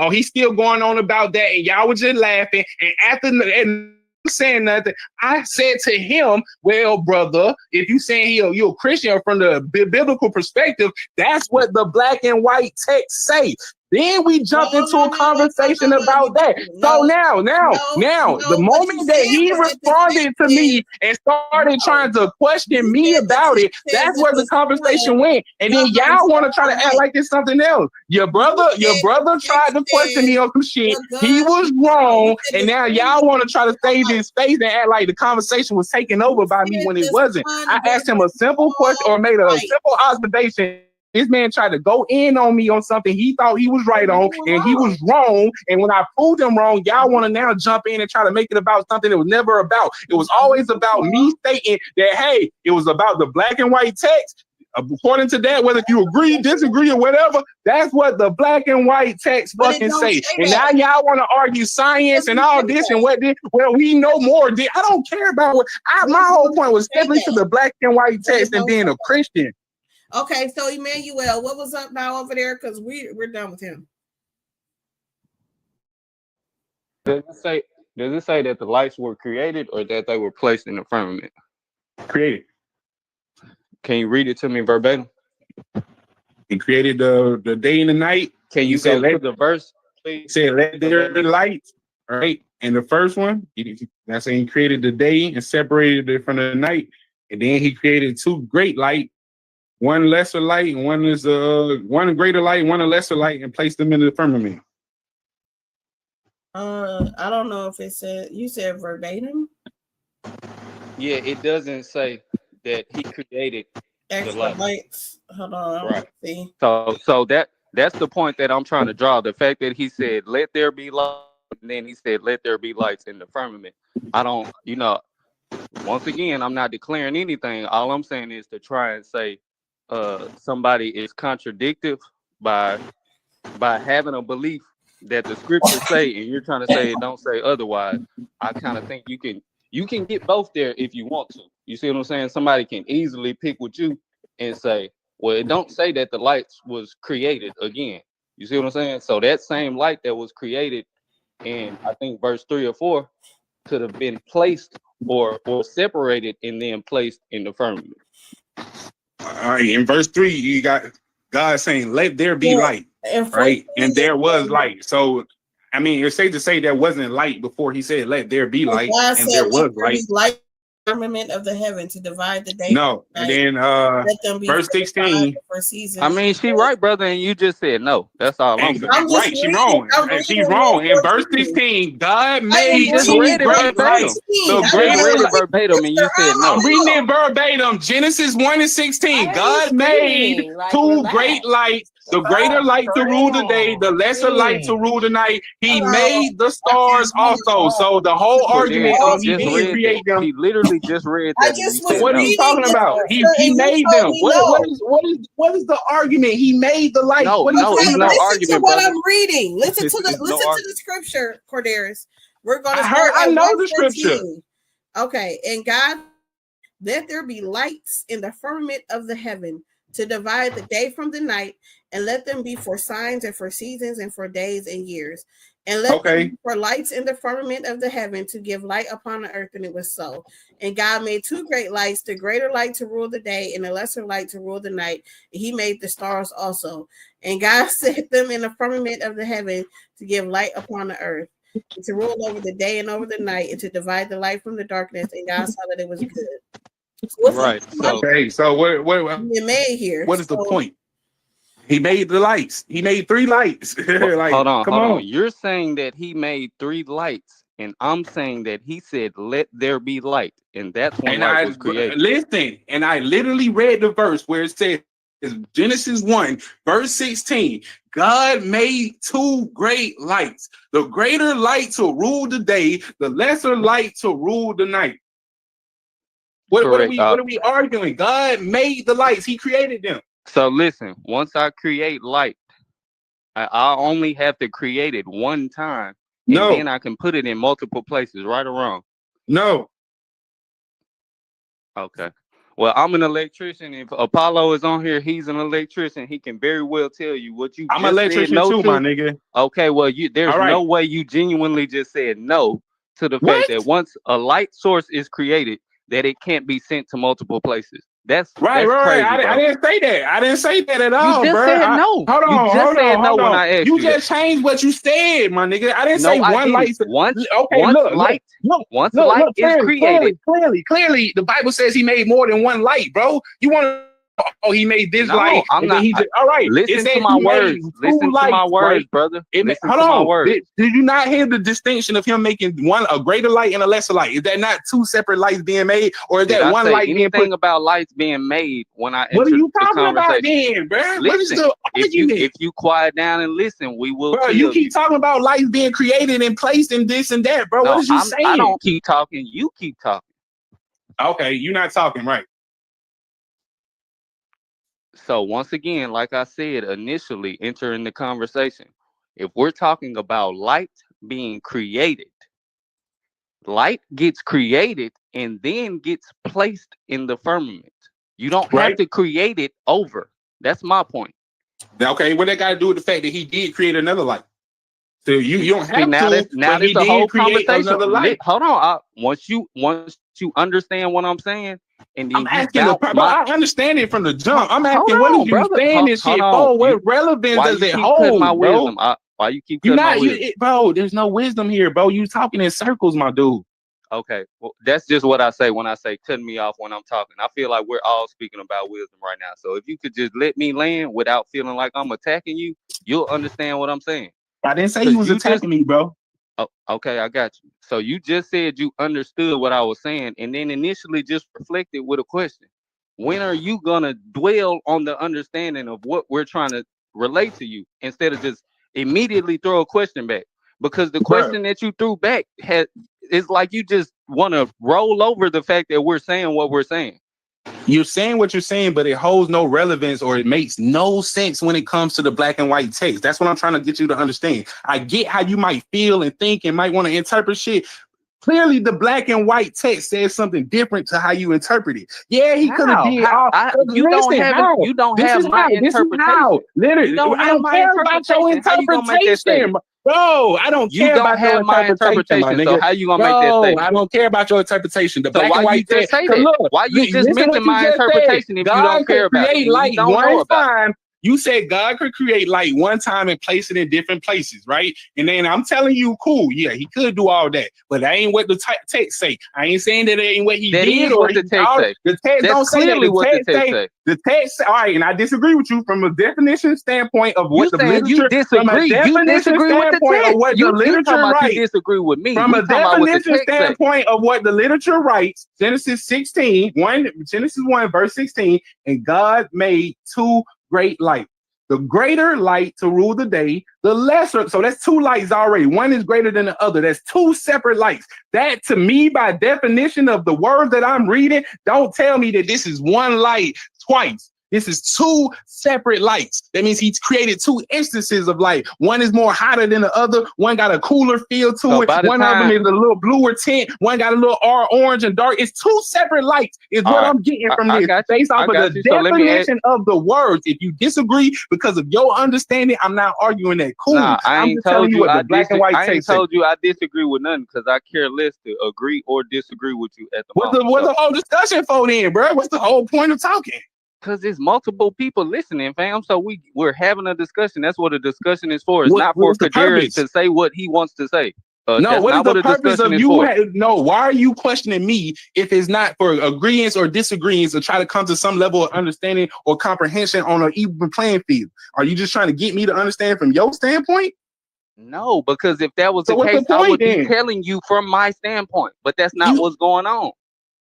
he's still going on about that, and y'all were just laughing. And after saying nothing, I said to him, well, brother, if you saying you're a Christian from the biblical perspective, that's what the black and white text say. Then we jumped into a conversation about that. So now, the moment that he responded to me and started trying to question me about it, that's where the conversation went. And then y'all want to try to act like it's something else. Your brother tried to question me on some shit. He was wrong. And now y'all want to try to save his face and act like the conversation was taken over by me when it wasn't. I asked him a simple question or made a simple observation. This man tried to go in on me on something he thought he was right on, and he was wrong. And when I proved him wrong, y'all want to now jump in and try to make it about something it was never about. It was always about me stating that, hey, it was about the black and white text. According to that, whether you agree, disagree, or whatever, that's what the black and white text fucking say. And now y'all want to argue science and all this and what this. Well, we know more. I don't care about what. My whole point was simply to the black and white text and being a Christian. Okay, so Emmanuel, what was up now over there? Because we're done with him. Does it say that the lights were created or that they were placed in the firmament? Created. Can you read it to me verbatim? He created the day and the night. Can you go to the verse, please? He said, let there be lights. All right. And the first one, that's saying he created the day and separated it from the night. And then he created two great light, one lesser light, and one is one greater light, one a lesser light, and placed them in the firmament. I don't know if it said you said verbatim. Yeah, it doesn't say that he created extra lights. Hold on. Right. See. So that's the point that I'm trying to draw. The fact that he said, "Let there be light," and then he said, "Let there be lights in the firmament." I don't, once again, I'm not declaring anything. All I'm saying is to try and say somebody is contradictive by having a belief that the scriptures say, and you're trying to say it don't say otherwise. I kind of think you can get both there if you want to. You see what I'm saying? Somebody can easily pick with you and say, well, it don't say that the lights was created again. You see what I'm saying? So that same light that was created in, I think, verse 3 or 4 could have been placed or separated and then placed in the firmament. All right, in verse 3, you got God saying, let there be light, right? And there was light. So, I mean, it's safe to say there wasn't light before he said, let there be light, and said, there was light. Firmament of the heaven to divide the day. No, and then verse 16. I mean, she right, brother, and you just said no. That's all I'm saying. Right, she's wrong. She's wrong. In verse 16, God made two great lights. So read it verbatim, and you said no. I'm reading it verbatim. Genesis 1 and 16. God made two great lights. The greater light to rule the day, the lesser light to rule the night. He made the stars also. So the whole argument of he didn't create them. He literally just read that. What are you talking about? He made them. What is the argument? He made the light. No, what are you talking about? Listen argument, to what brother. I'm reading. Listen to the scripture, Corderis. We're going to start. I know the scripture. Okay, and God, let there be lights in the firmament of the heaven to divide the day from the night, and let them be for signs and for seasons and for days and years. And let them be for lights in the firmament of the heaven to give light upon the earth. And it was so. And God made two great lights, the greater light to rule the day and the lesser light to rule the night. And he made the stars also. And God set them in the firmament of the heaven to give light upon the earth, and to rule over the day and over the night, and to divide the light from the darkness. And God saw that it was good. So what you made here? What is the point? He made the lights. He made three lights. Hold on. You're saying that he made three lights, and I'm saying that he said, "Let there be light," and that's when light was created. Listen, and I literally read the verse where it says, Genesis 1, verse 16. God made two great lights, the greater light to rule the day, the lesser light to rule the night. What are we arguing? God made the lights. He created them. So listen, once I create light, I only have to create it one time, and then I can put it in multiple places, right or wrong? No. Okay. Well, I'm an electrician. If Apollo is on here, he's an electrician. He can very well tell you what you. I'm an electrician too, my nigga. Okay. Well, there's no way you genuinely just said no to the fact that once a light source is created, that it can't be sent to multiple places. That's right. Crazy, I didn't say that. I didn't say that at all, you just bro. Said no. Hold on. You just said no when I asked you. You just changed what you said, my nigga. I didn't say one light. Once light is created. Clearly, the Bible says he made more than one light, bro. You want to? Oh, he made this light. I'm not. All right. Listen to my words. Listen to my words, brother. Hold on. Did you not hear the distinction of him making a greater light and a lesser light? Is that not two separate lights being made, or is that one light being put? About lights being made when I what are you talking about then, bro? Listen, if you quiet down and listen, we will. Bro, you keep talking about lights being created and placed in this and that, bro. What is you saying? I don't keep talking. You keep talking. Okay, you're not talking right. So once again, like I said initially, entering the conversation, if we're talking about light being created, light gets created and then gets placed in the firmament. You don't have to create it over. That's my point. Okay, what that got to do with the fact that he did create another light? So you don't have now to. Now that's a whole conversation. Hold on. Once you understand what I'm saying, and then I'm asking I understand it from the jump. I'm asking, what is you saying this shit for? What relevance does it hold, my bro? Wisdom? Why you keep cutting my wisdom? Bro, there's no wisdom here, bro. You talking in circles, my dude. Okay, well, that's just what I say when I say cutting me off when I'm talking. I feel like we're all speaking about wisdom right now. So if you could just let me land without feeling like I'm attacking you, you'll understand what I'm saying. I didn't say you was attacking me, bro. Oh, okay, I got you. So you just said you understood what I was saying, and then initially just reflected with a question. When are you gonna dwell on the understanding of what we're trying to relate to you instead of just immediately throw a question back? Because the question that you threw back it's like you just want to roll over the fact that we're saying what we're saying. You're saying what you're saying, but it holds no relevance or it makes no sense when it comes to the black and white text. That's what I'm trying to get you to understand. I get how you might feel and think and might want to interpret shit. Clearly, the black and white text says something different to how you interpret it. Yeah, he could have did. You don't have my interpretation. Literally, I don't care about your interpretation. Bro, I don't care about your interpretation, my nigga. So how you gonna make that statement? I don't care about your interpretation. The black and white text. Why you just mention my interpretation if you don't care about it? Light one time. You said God could create light one time and place it in different places, right? And then I'm telling you, cool, yeah, he could do all that, but that ain't what the text say. I ain't saying that ain't what he did or the text say. The text don't say that. The text say. The text, all right, and I disagree with you from a definition standpoint of what the literature. You disagree. You disagree with the text. What the literature writes. You disagree with me. From a definition standpoint of what the literature writes, Genesis 1, verse 16, and God made two great light. The greater light to rule the day, the lesser. So that's two lights already. One is greater than the other. That's two separate lights. That to me, by definition of the words that I'm reading, don't tell me that this is one light twice. This is two separate lights. That means he's created two instances of light. One is more hotter than the other. One got a cooler feel to it. One of them is a little bluer tint. One got a little orange and dark. It's two separate lights is what I'm getting from this based off of the definition of the words. If you disagree because of your understanding, I'm not arguing that. Cool. I ain't told you I disagree with nothing because I care less to agree or disagree with you at the moment. What's the whole discussion for then, bro? What's the whole point of talking? Because there's multiple people listening, fam. So we're having a discussion. That's what a discussion is for. It's not for Kadarius to say what he wants to say. No, what is the purpose of you? No, why are you questioning me if it's not for agreeance or disagreeance or try to come to some level of understanding or comprehension on an even playing field? Are you just trying to get me to understand from your standpoint? No, because if that was the case, I would be telling you from my standpoint. But that's not what's going on.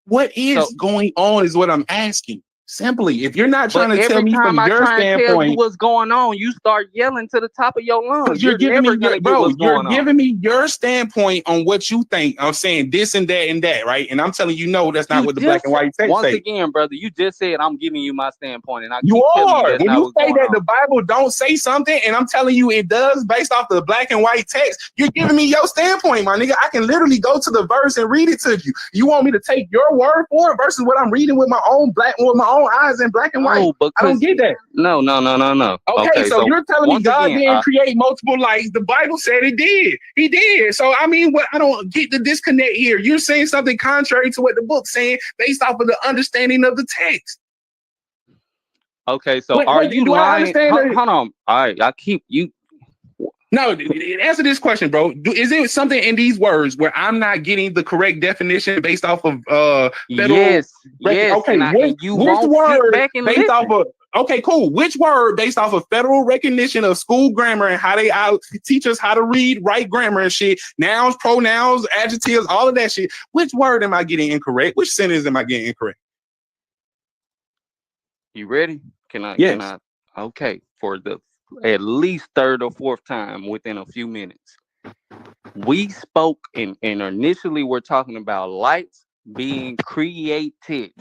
What is going on is what I'm asking. Simply, if you're not trying to tell me from your standpoint, tell you what's going on, you start yelling to the top of your lungs. You're giving me your standpoint on what you think. I'm saying this and that, right? And I'm telling you, no, that's not what the black and white text once say. Again, brother, you just said I'm giving you my standpoint, and you are. When you say that the Bible don't say something, and I'm telling you it does based off the black and white text, you're giving me your standpoint, my nigga. I can literally go to the verse and read it to you. You want me to take your word for it versus what I'm reading with my own eyes in black and white? I don't get that. No. Okay, so you're telling me God didn't create multiple lights. The Bible said it did. He did. So I mean, I don't get the disconnect here. You're saying something contrary to what the book's saying based off of the understanding of the text. Okay, so are you lying? Hold on. All right, I keep you. No, answer this question, bro. Is there something in these words where I'm not getting the correct definition based off of federal? Yes. Okay, which word based off of? Okay, cool. Which word based off of federal recognition of school grammar and how they teach us how to read, write grammar and shit, nouns, pronouns, adjectives, all of that shit. Which word am I getting incorrect? Which sentence am I getting incorrect? You ready? Can I? Yes. Okay, for the at least third or fourth time within a few minutes. We spoke and initially we're talking about lights being created.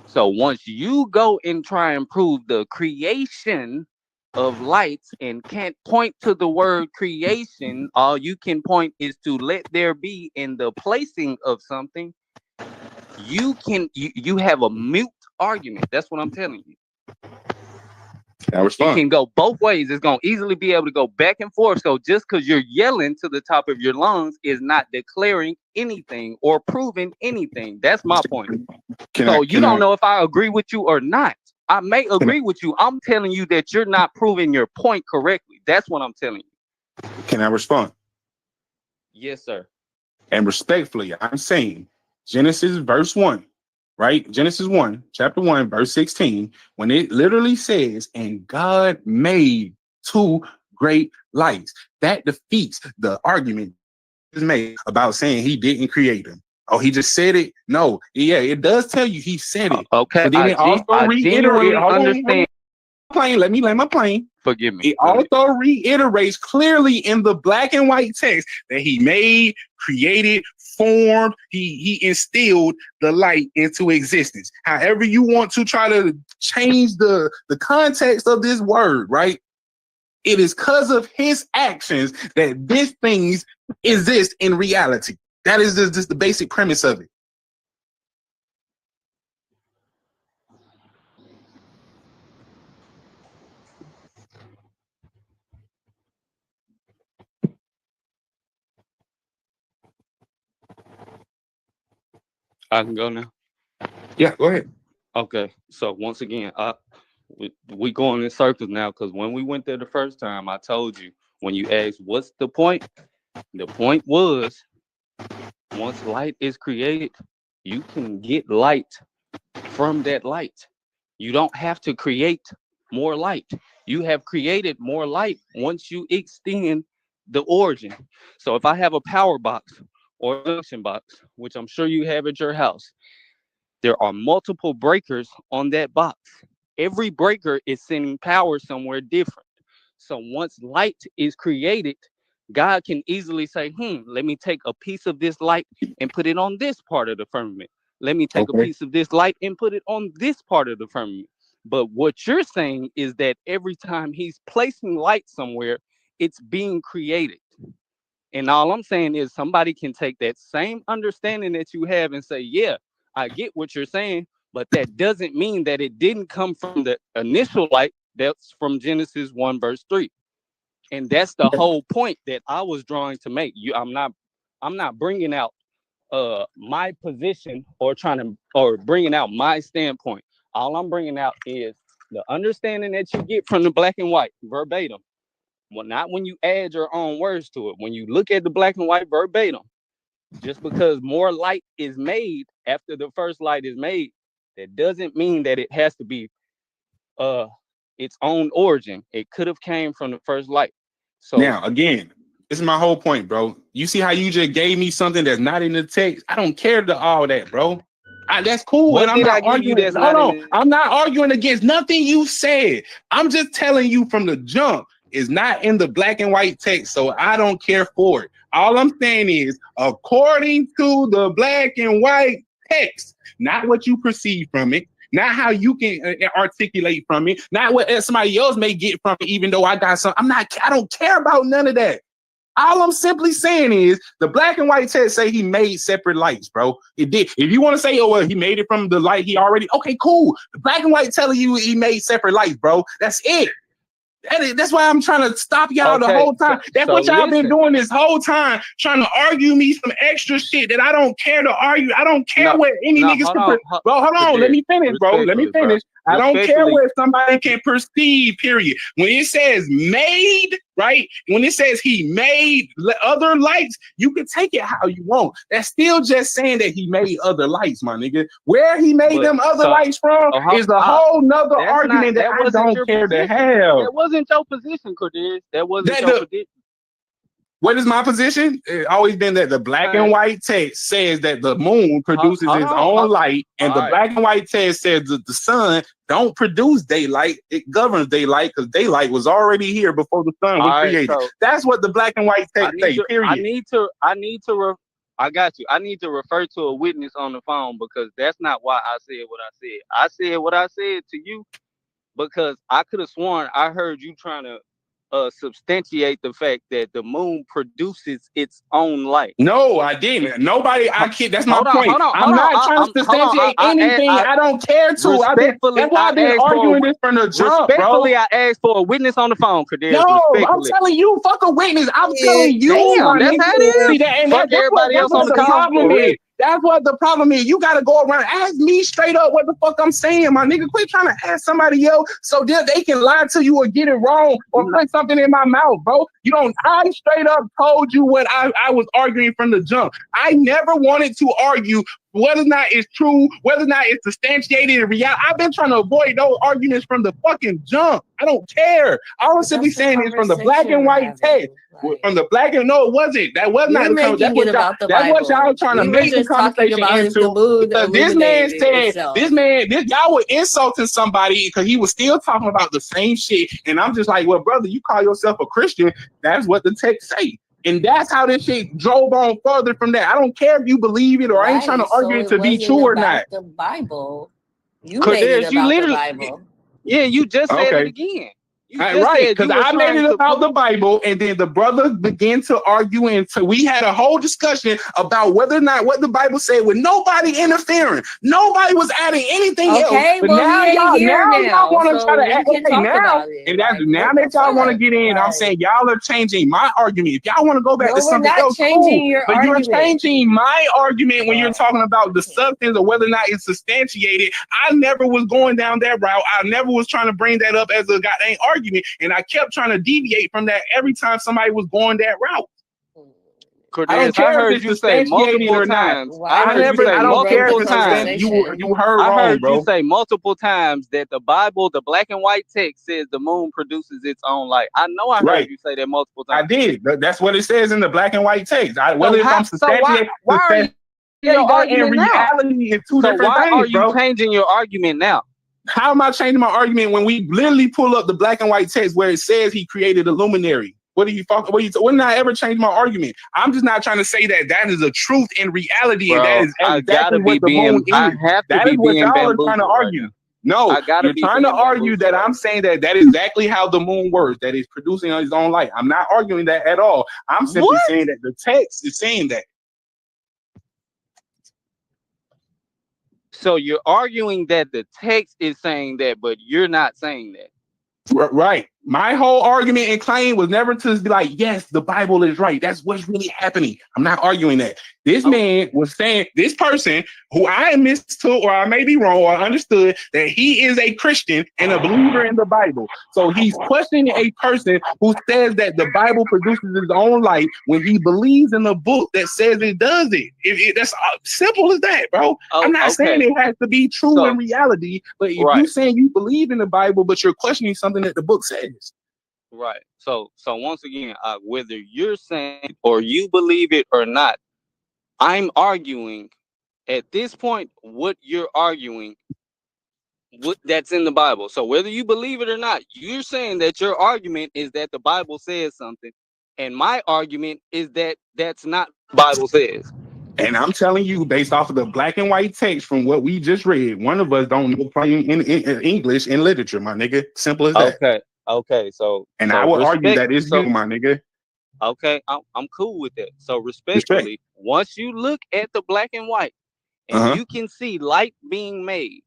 So once you go and try and prove the creation of lights and can't point to the word creation, all you can point is to let there be in the placing of something. You have a mute argument. That's what I'm telling you. It can go both ways. It's going to easily be able to go back and forth. So just because you're yelling to the top of your lungs is not declaring anything or proving anything. That's my point. So you don't know if I agree with you or not. I may agree with you. I'm telling you that you're not proving your point correctly. That's what I'm telling you. Can I respond? Yes, sir. And respectfully, I'm saying Genesis verse 1, right? Genesis 1, chapter 1, verse 16, when it literally says, and God made two great lights. That defeats the argument is made about saying he didn't create them. Oh, he just said it? No. Yeah, it does tell you he said it. Okay. But then it also reiterates. Understand. Let me land my plane. Forgive me. It also reiterates clearly in the black and white text that he made, created, formed, he instilled the light into existence. However you want to try to change the context of this word, right? It is because of his actions that these things exist in reality. That is just the basic premise of it. I can go now. Yeah, go ahead. Okay. So once again, we going in circles now because when we went there the first time, I told you when you asked what's the point was once light is created, you can get light from that light. You don't have to create more light. You have created more light once you extend the origin. So if I have a power box or a junction box, which I'm sure you have at your house, there are multiple breakers on that box. Every breaker is sending power somewhere different. So once light is created, God can easily say, let me take a piece of this light and put it on this part of the firmament. Let me take a piece of this light and put it on this part of the firmament. But what you're saying is that every time he's placing light somewhere, it's being created. And all I'm saying is somebody can take that same understanding that you have and say, yeah, I get what you're saying, but that doesn't mean that it didn't come from the initial light that's from Genesis 1 verse 3. And that's the whole point that I was drawing to make. I'm not bringing out my position or bringing out my standpoint. All I'm bringing out is the understanding that you get from the black and white verbatim. Well, not when you add your own words to it. When you look at the black and white verbatim, just because more light is made after the first light is made, that doesn't mean that it has to be its own origin. It could have came from the first light. So now again, this is my whole point, bro. You see how you just gave me something that's not in the text? I don't care to all that, bro. That's cool. What and I'm did not I give arguing. you that's Hold not on. I'm not arguing against nothing you said. I'm just telling you from the jump. It's not in the black and white text, so I don't care for it. All I'm saying is, according to the black and white text, not what you perceive from it, not how you can articulate from it, not what somebody else may get from it, even though I got some. I don't care about none of that. All I'm simply saying is the black and white text say he made separate lights, bro. It did. If you want to say, oh, well, he made it from the light he already, okay, cool. The black and white telling you he made separate lights, bro. That's it. That's why I'm trying to stop y'all the whole time. That's what y'all been doing this whole time, trying to argue me some extra shit that I don't care to argue. I don't care what any niggas can bro, hold on. Let me finish, bro. Let me finish. I don't care what somebody can perceive, period. When it says made, right? When it says he made other lights, you can take it how you want. That's still just saying that he made other lights, my nigga. Where he made them other lights from is a whole nother argument that I don't care to have. That wasn't your position, Cordy. That wasn't your position. What is my position? It's always been that the black and white text says that the moon produces its own light, and the black and white text says that the sun don't produce daylight. It governs daylight because daylight was already here before the sun was created. So that's what the black and white text say, period. I need to refer to a witness on the phone because that's not why I said what I said. I said what I said to you because I could have sworn I heard you trying to substantiate the fact that the moon produces its own light. No, I didn't. Nobody. I can't. That's my point. I'm not trying to substantiate anything. I don't care to. That's why I've been arguing this from the jump, bro. Respectfully, I asked for a witness on the phone. No, I'm telling you, fuck a witness. I'm telling you, damn, that's how it is. See that, and that's what the problem is. That's what the problem is. You got to go around, ask me straight up what the fuck I'm saying, my nigga. Quit trying to ask somebody else so that they can lie to you or get it wrong or put something in my mouth, bro. You don't. I straight up told you what I was arguing from the jump. I never wanted to argue whether or not it's true, whether or not it's substantiated in reality. I've been trying to avoid those arguments from the fucking jump. I don't care. All I'm simply saying is from the black and white text. From the black and no, it wasn't. That was not. That's what y'all trying to make the conversation into. Because this man said, y'all were insulting somebody because he was still talking about the same shit. And I'm just like, well, brother, you call yourself a Christian. That's what the text say. And that's how this shit drove on further from that. I don't care if you believe it or I ain't trying to argue it to be true or not. The Bible. You made it about the Bible. Yeah, you just said it again. Right, because I made it about the Bible, and then the brother began to argue, and so we had a whole discussion about whether or not what the Bible said with nobody interfering. Nobody was adding anything else. But well, now y'all want to try to add now, and that's now that y'all want to get in. I'm saying y'all are changing my argument. If y'all want to go back to something else, but you're changing my argument when you're talking about the substance or whether or not it's substantiated. I never was going down that route. I never was trying to bring that up as a goddamn argument. And I kept trying to deviate from that every time somebody was going that route. I heard you say multiple times. I don't care if it's you heard wrong, bro. You say multiple times that the Bible, the black and white text says the moon produces its own light. I know I heard you say that multiple times. I did. That's what it says in the black and white text. Whether it's on substantiated, why in reality, it's two different things, are you changing your argument now? How am I changing my argument when we literally pull up the black and white text where it says he created a luminary? When did I ever change my argument? I'm just not trying to say that is a truth in reality. Bro, and that is exactly what the moon is. That is what y'all are trying to argue. No, you're trying to argue that I'm saying that is exactly how the moon works, that it's producing its own light. I'm not arguing that at all. I'm simply saying that the text is saying that. So you're arguing that the text is saying that, but you're not saying that. Right. My whole argument and claim was never to be like, yes, the Bible is right. That's what's really happening. I'm not arguing that. This man was saying, this person who I mistook, or I may be wrong, or understood that he is a Christian and a believer in the Bible. So he's questioning a person who says that the Bible produces its own light when he believes in the book that says it does it. That's simple as that, bro. I'm not saying it has to be true in reality, but if you're saying you believe in the Bible, but you're questioning something that the book says. Right. So once again, whether you're saying or you believe it or not, I'm arguing at this point what you're arguing, what that's in the Bible. So whether you believe it or not, you're saying that your argument is that the Bible says something, and my argument is that that's not what the Bible says. And I'm telling you, based off of the black and white text from what we just read, one of us don't know plain in English and literature, my nigga. Simple as that. Okay. So I would argue that it's you, my nigga. Okay, I'm cool with that. So respectfully, once you look at the black and white and you can see light being made,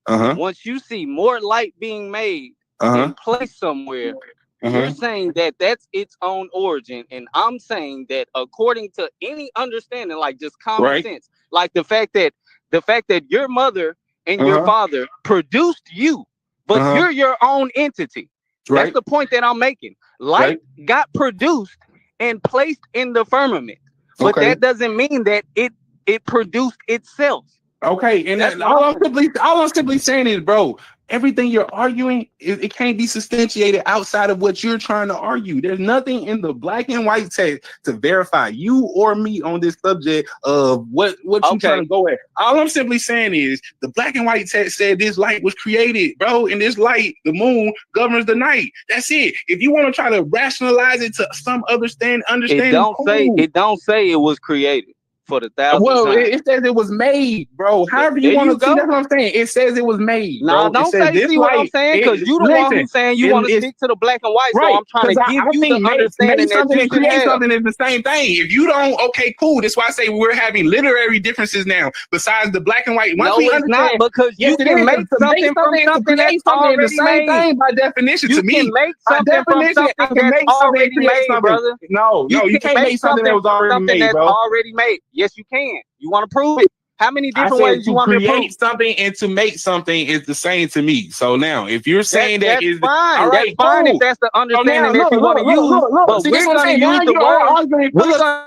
once you see more light being made and placed somewhere, you're saying that that's its own origin. And I'm saying that according to any understanding, like just common sense, like the fact that your mother and your father produced you, but you're your own entity. That's the point that I'm making. Light got produced and placed in the firmament, but that doesn't mean that it produced itself. Okay, and all I'm simply saying is, bro, everything you're arguing, it can't be substantiated outside of what you're trying to argue. There's nothing in the black and white text to verify you or me on this subject of what you're trying to go at. All I'm simply saying is the black and white text said this light was created, bro, and this light, the moon, governs the night. That's it. If you want to try to rationalize it to some understanding, it don't say it was created. for the 1,000th Well, time. it says it was made, bro. However you want to see, that's what I'm saying. It says it was made, Nah, bro. don't say see what I'm saying, because you the one who's saying you want to stick to the black and white. Right, So I'm trying to give you the understanding make that something you and should create have. something is the same thing. If you don't, okay, cool. That's why I say we're having literary differences now. Besides the black and white, once No, we it's understand, not, because yes, you it can is. make To something from and to something create that's something is the already same made. thing by definition. You To me, can make by something from definition, I something can that's make something and already create made, something. brother. No, you can't make something that was already something made, that's bro. already made. Yes, you can. You want to prove it? How many I different said ways you to want me to prove? create something and to make something is the same to me. So now, if you're saying that is fine. all right, That's fine cool. if that's the So understanding now, that you want to use. But See, that's we're what I'm going to saying. Now use the you are words. arguing We're going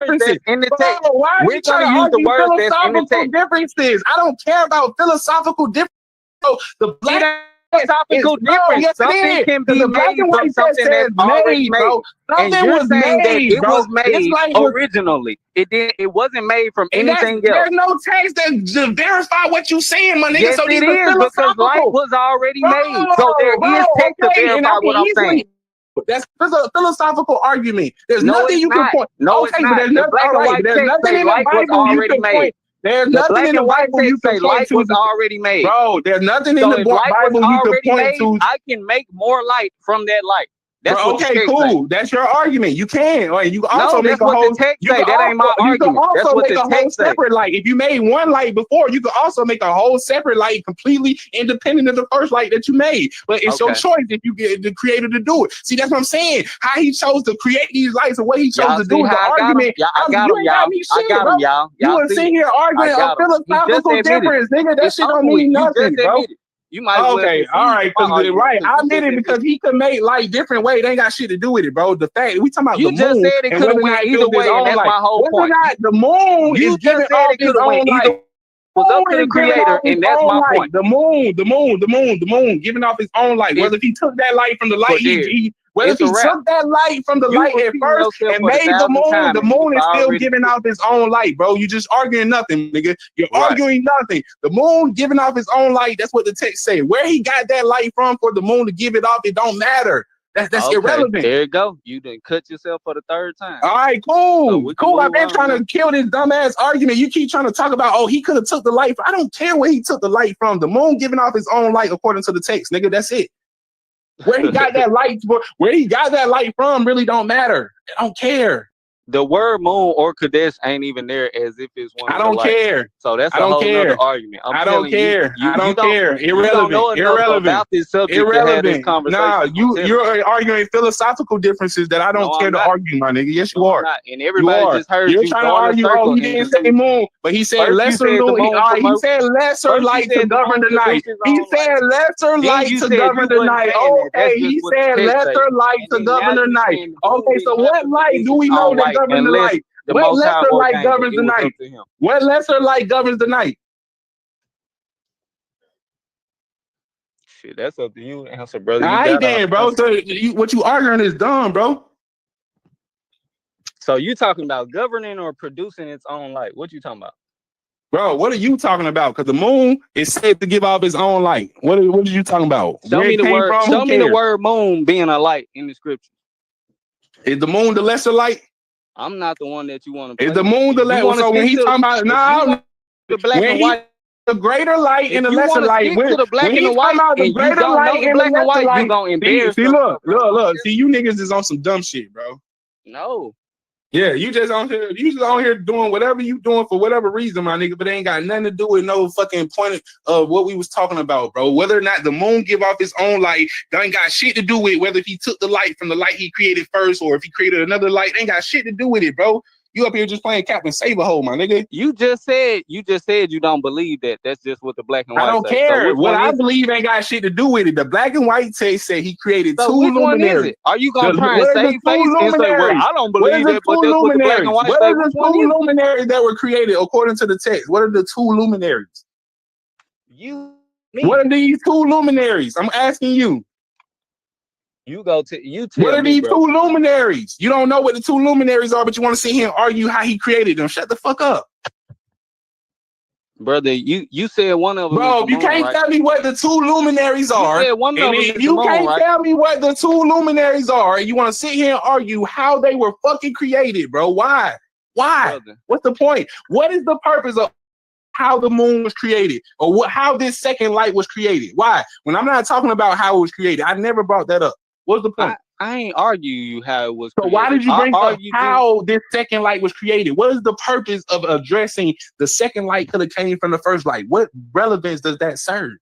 differences. in the Bro, text. why are We're you trying going to to use the argue words that's in the philosophical text. differences? I don't care about philosophical differences. The black philosophical difference. yes, Something can be the black made and from white something says that's already made, bro. made. And Something you're was saying that made, it bro. was This made light was originally. It wasn't made from and anything else. there's no text to verify what you're saying, my nigga. Yes, So these it are is, because light philosophical. was already made. So there is text to verify what I'm saying. That's a philosophical argument. There's No, nothing it's you can not. point. No, it's Okay, but not. there's The nothing. black All and right, white but there's text nothing say in the light was Bible you already can made. point. There's The nothing black in the and white Bible you text say can point light to. was already made. Bro, there's nothing in So the if light was Bible you can already point made, to. I can make more light from that light. That's Bro, what the okay, text cool. say. That's your argument. You can. Or you can also No, make that's a what whole. the text You say. can That ain't my also, you can argument. That's also what make the a whole text say. separate light. If you made one light before, you can also make a whole separate light completely independent of the first light that you made. But it's your choice if you get the creator to do it. See, that's what I'm saying. How he chose to create these lights and what he chose to do is the argument. I got him, y'all. I got him, y'all. You were sitting here arguing a philosophical difference, nigga. That shit don't mean nothing, bro. You might as well okay, all right, right. I admit it because he could make light different way. They ain't got shit to do with it, bro. The fact we talking about you the just moon said it and could have whether or went not either way, and that's my whole point. Whether or not the moon You is giving said off it could its have went own either light. Was up to the creator, and that's my point. The moon, giving off its own light. Whether if he took that light from the light, whether if he took that light from the light at first and made the moon is still giving off its own light, bro. You just arguing nothing, nigga. You're arguing nothing. The moon giving off its own light. That's what the text say. Where he got that light from for the moon to give it off, it don't matter. That's irrelevant. There you go. You done cut yourself for the third time. All right, cool. So cool. I've been trying to kill this dumbass argument. You keep trying to talk about, oh, he could have took the light. I don't care where he took the light from. The moon giving off his own light according to the text, nigga. That's it. Where he got that light from really don't matter. I don't care. The word moon or Kadesh ain't even there as if it's one. I don't care. So that's a whole other argument. I don't care. I don't care. Irrelevant. You don't know enough about this subject to have this conversation. Nah, you're arguing philosophical differences that I don't care to argue, my nigga. Yes, you are. And everybody just heard you're trying to argue. Oh, he didn't say moon, but he said lesser moon. He said lesser light to govern the night. He said lesser light to govern the night. Okay, he said lesser light to govern the night. Okay, so what light do we know that governs the light? What lesser light governs the night? What lesser light governs the night? Shit, that's up to you, answer, brother. I ain't damn, bro. So what you arguing is dumb, bro. So you talking about governing or producing its own light? What you talking about? Bro, what are you talking about? Because the moon is said to give off its own light. What are you talking about? Show me the word. Show me the word moon being a light in the scripture. Is the moon the lesser light? I'm not the one that you want to. Is the moon the lesser? So when he's talking about the black and white, the greater light and the lesser light. When the black and the white, the greater light and the lesser light, you gonna embarrass. See, look. See, you niggas is on some dumb shit, bro. No. Yeah, you just on here doing whatever you doing for whatever reason, my nigga, but it ain't got nothing to do with no fucking point of what we was talking about, bro. Whether or not the moon give off its own light, that ain't got shit to do with whether he took the light from the light he created first or if he created another light. Ain't got shit to do with it, bro. You up here just playing Captain Save-A-Hole, my nigga. You just said you don't believe that. That's just what the black and white. I don't care. So what I believe ain't got shit to do with it. The black and white text said he created two luminaries. One is it? Are you gonna try and save face and say, well, I don't believe that, but that's what the black and white say. What are the two luminaries that were created according to the text? What are the two luminaries? What are these two luminaries? I'm asking you. You tell what are these two luminaries? You don't know what the two luminaries are, but you want to sit here and argue how he created them. Shut the fuck up. Brother, you said one of them. Bro, you can't tell me what the two luminaries are. You said one of them. You can't tell me what the two luminaries are. And you want to sit here and argue how they were fucking created, bro. Why? Why? Brother. What's the point? What is the purpose of how the moon was created, or how this second light was created? Why? When I'm not talking about how it was created, I never brought that up. What's the point? I ain't argue you how it was created. So why did you bring up how this second light was created? What is the purpose of addressing the second light could have came from the first light? What relevance does that serve?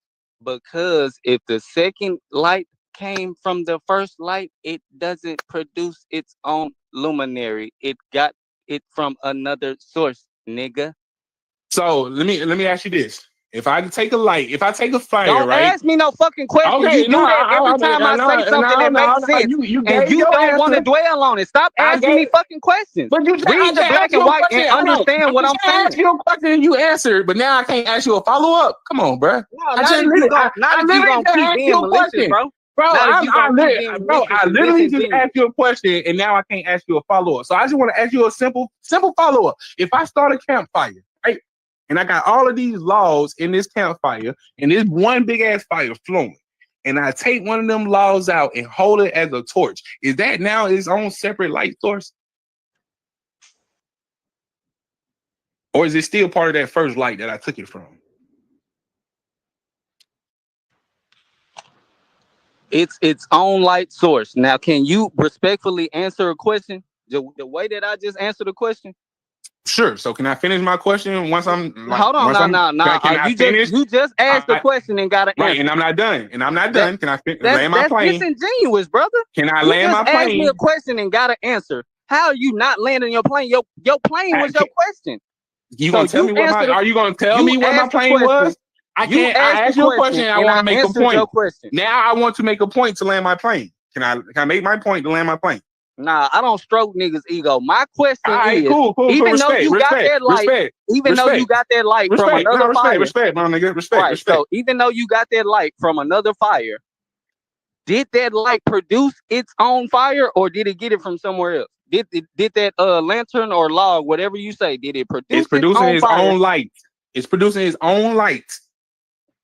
Because if the second light came from the first light, it doesn't produce its own luminary. It got it from another source, nigga. So let me ask you this: if I take a light, if I take a fire, don't ask me no fucking question. Okay, you do that every time I say something that makes sense, and you don't want to dwell on it. Stop asking me fucking questions. But you read the black and white and understand what I'm saying. Ask you a question and you answered, but now I can't ask you a follow up. Come on, bro. Now you gonna keep being malicious, bro. Bro, I literally just asked you a question, and now I can't ask you a follow up. So I just want to ask you a simple follow up. If I start a campfire, right? And I got all of these logs in this campfire, and this one big ass fire flowing. And I take one of them logs out and hold it as a torch. Is that now its own separate light source? Or is it still part of that first light that I took it from? It's its own light source. Now, can you respectfully answer a question the way that I just answered the question? Sure. So can I finish my question once I'm hold on, no. You just asked the question and got to answer. Right, and I'm not done. Can I land my plane? That's disingenuous, brother. Can I land my plane? You just asked me a question and got to answer. How are you not landing your plane? Your plane was your question. You gonna tell me what my? Are you gonna tell me what my plane was? I can't. I asked you a question. I want to make a point. Now I want to make a point to land my plane. Can I make my point to land my plane? Nah, I don't stroke niggas' ego. My question is, cool, even though you got that light, though you got that light from another fire, respect, my nigga, respect. So even though you got that light from another fire, did that light produce its own fire, or did it get it from somewhere else? Did that lantern or log, whatever you say, did it produce? It's producing its own light. It's producing its own light.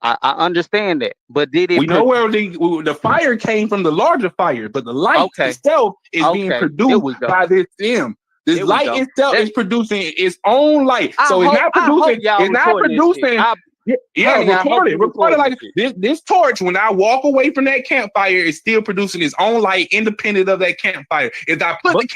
I understand that, but did it? We know where the fire came from, the larger fire, but the light itself is being produced by this stem. This light itself is producing its own light, so it's not producing. It's not producing. Record it like this torch. When I walk away from that campfire, it's still producing its own light, independent of that campfire. If I put the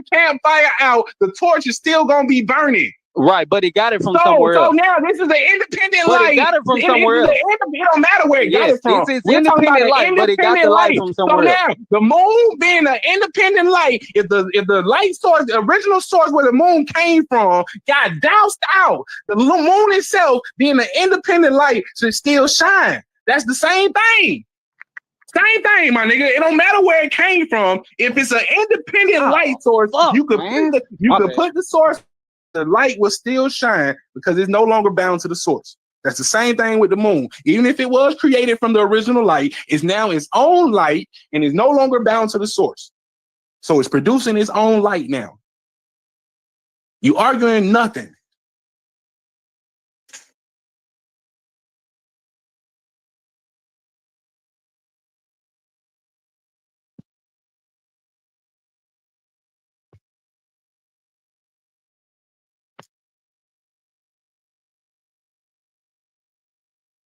campfire out, the torch is still gonna be burning. Right, but it got it from somewhere else. So now this is an independent light. It got it from somewhere else. It don't matter where it got it from. It's independent light, but it got the light from somewhere else. So now the moon being an independent light, if the light source, the original source where the moon came from, got doused out, the moon itself being an independent light should still shine. That's the same thing. Same thing, my nigga. It don't matter where it came from. If it's an independent light source, you could put the source. The light will still shine because it's no longer bound to the source. That's the same thing with the moon. Even if it was created from the original light, it's now its own light and is no longer bound to the source. So it's producing its own light now. You arguing nothing.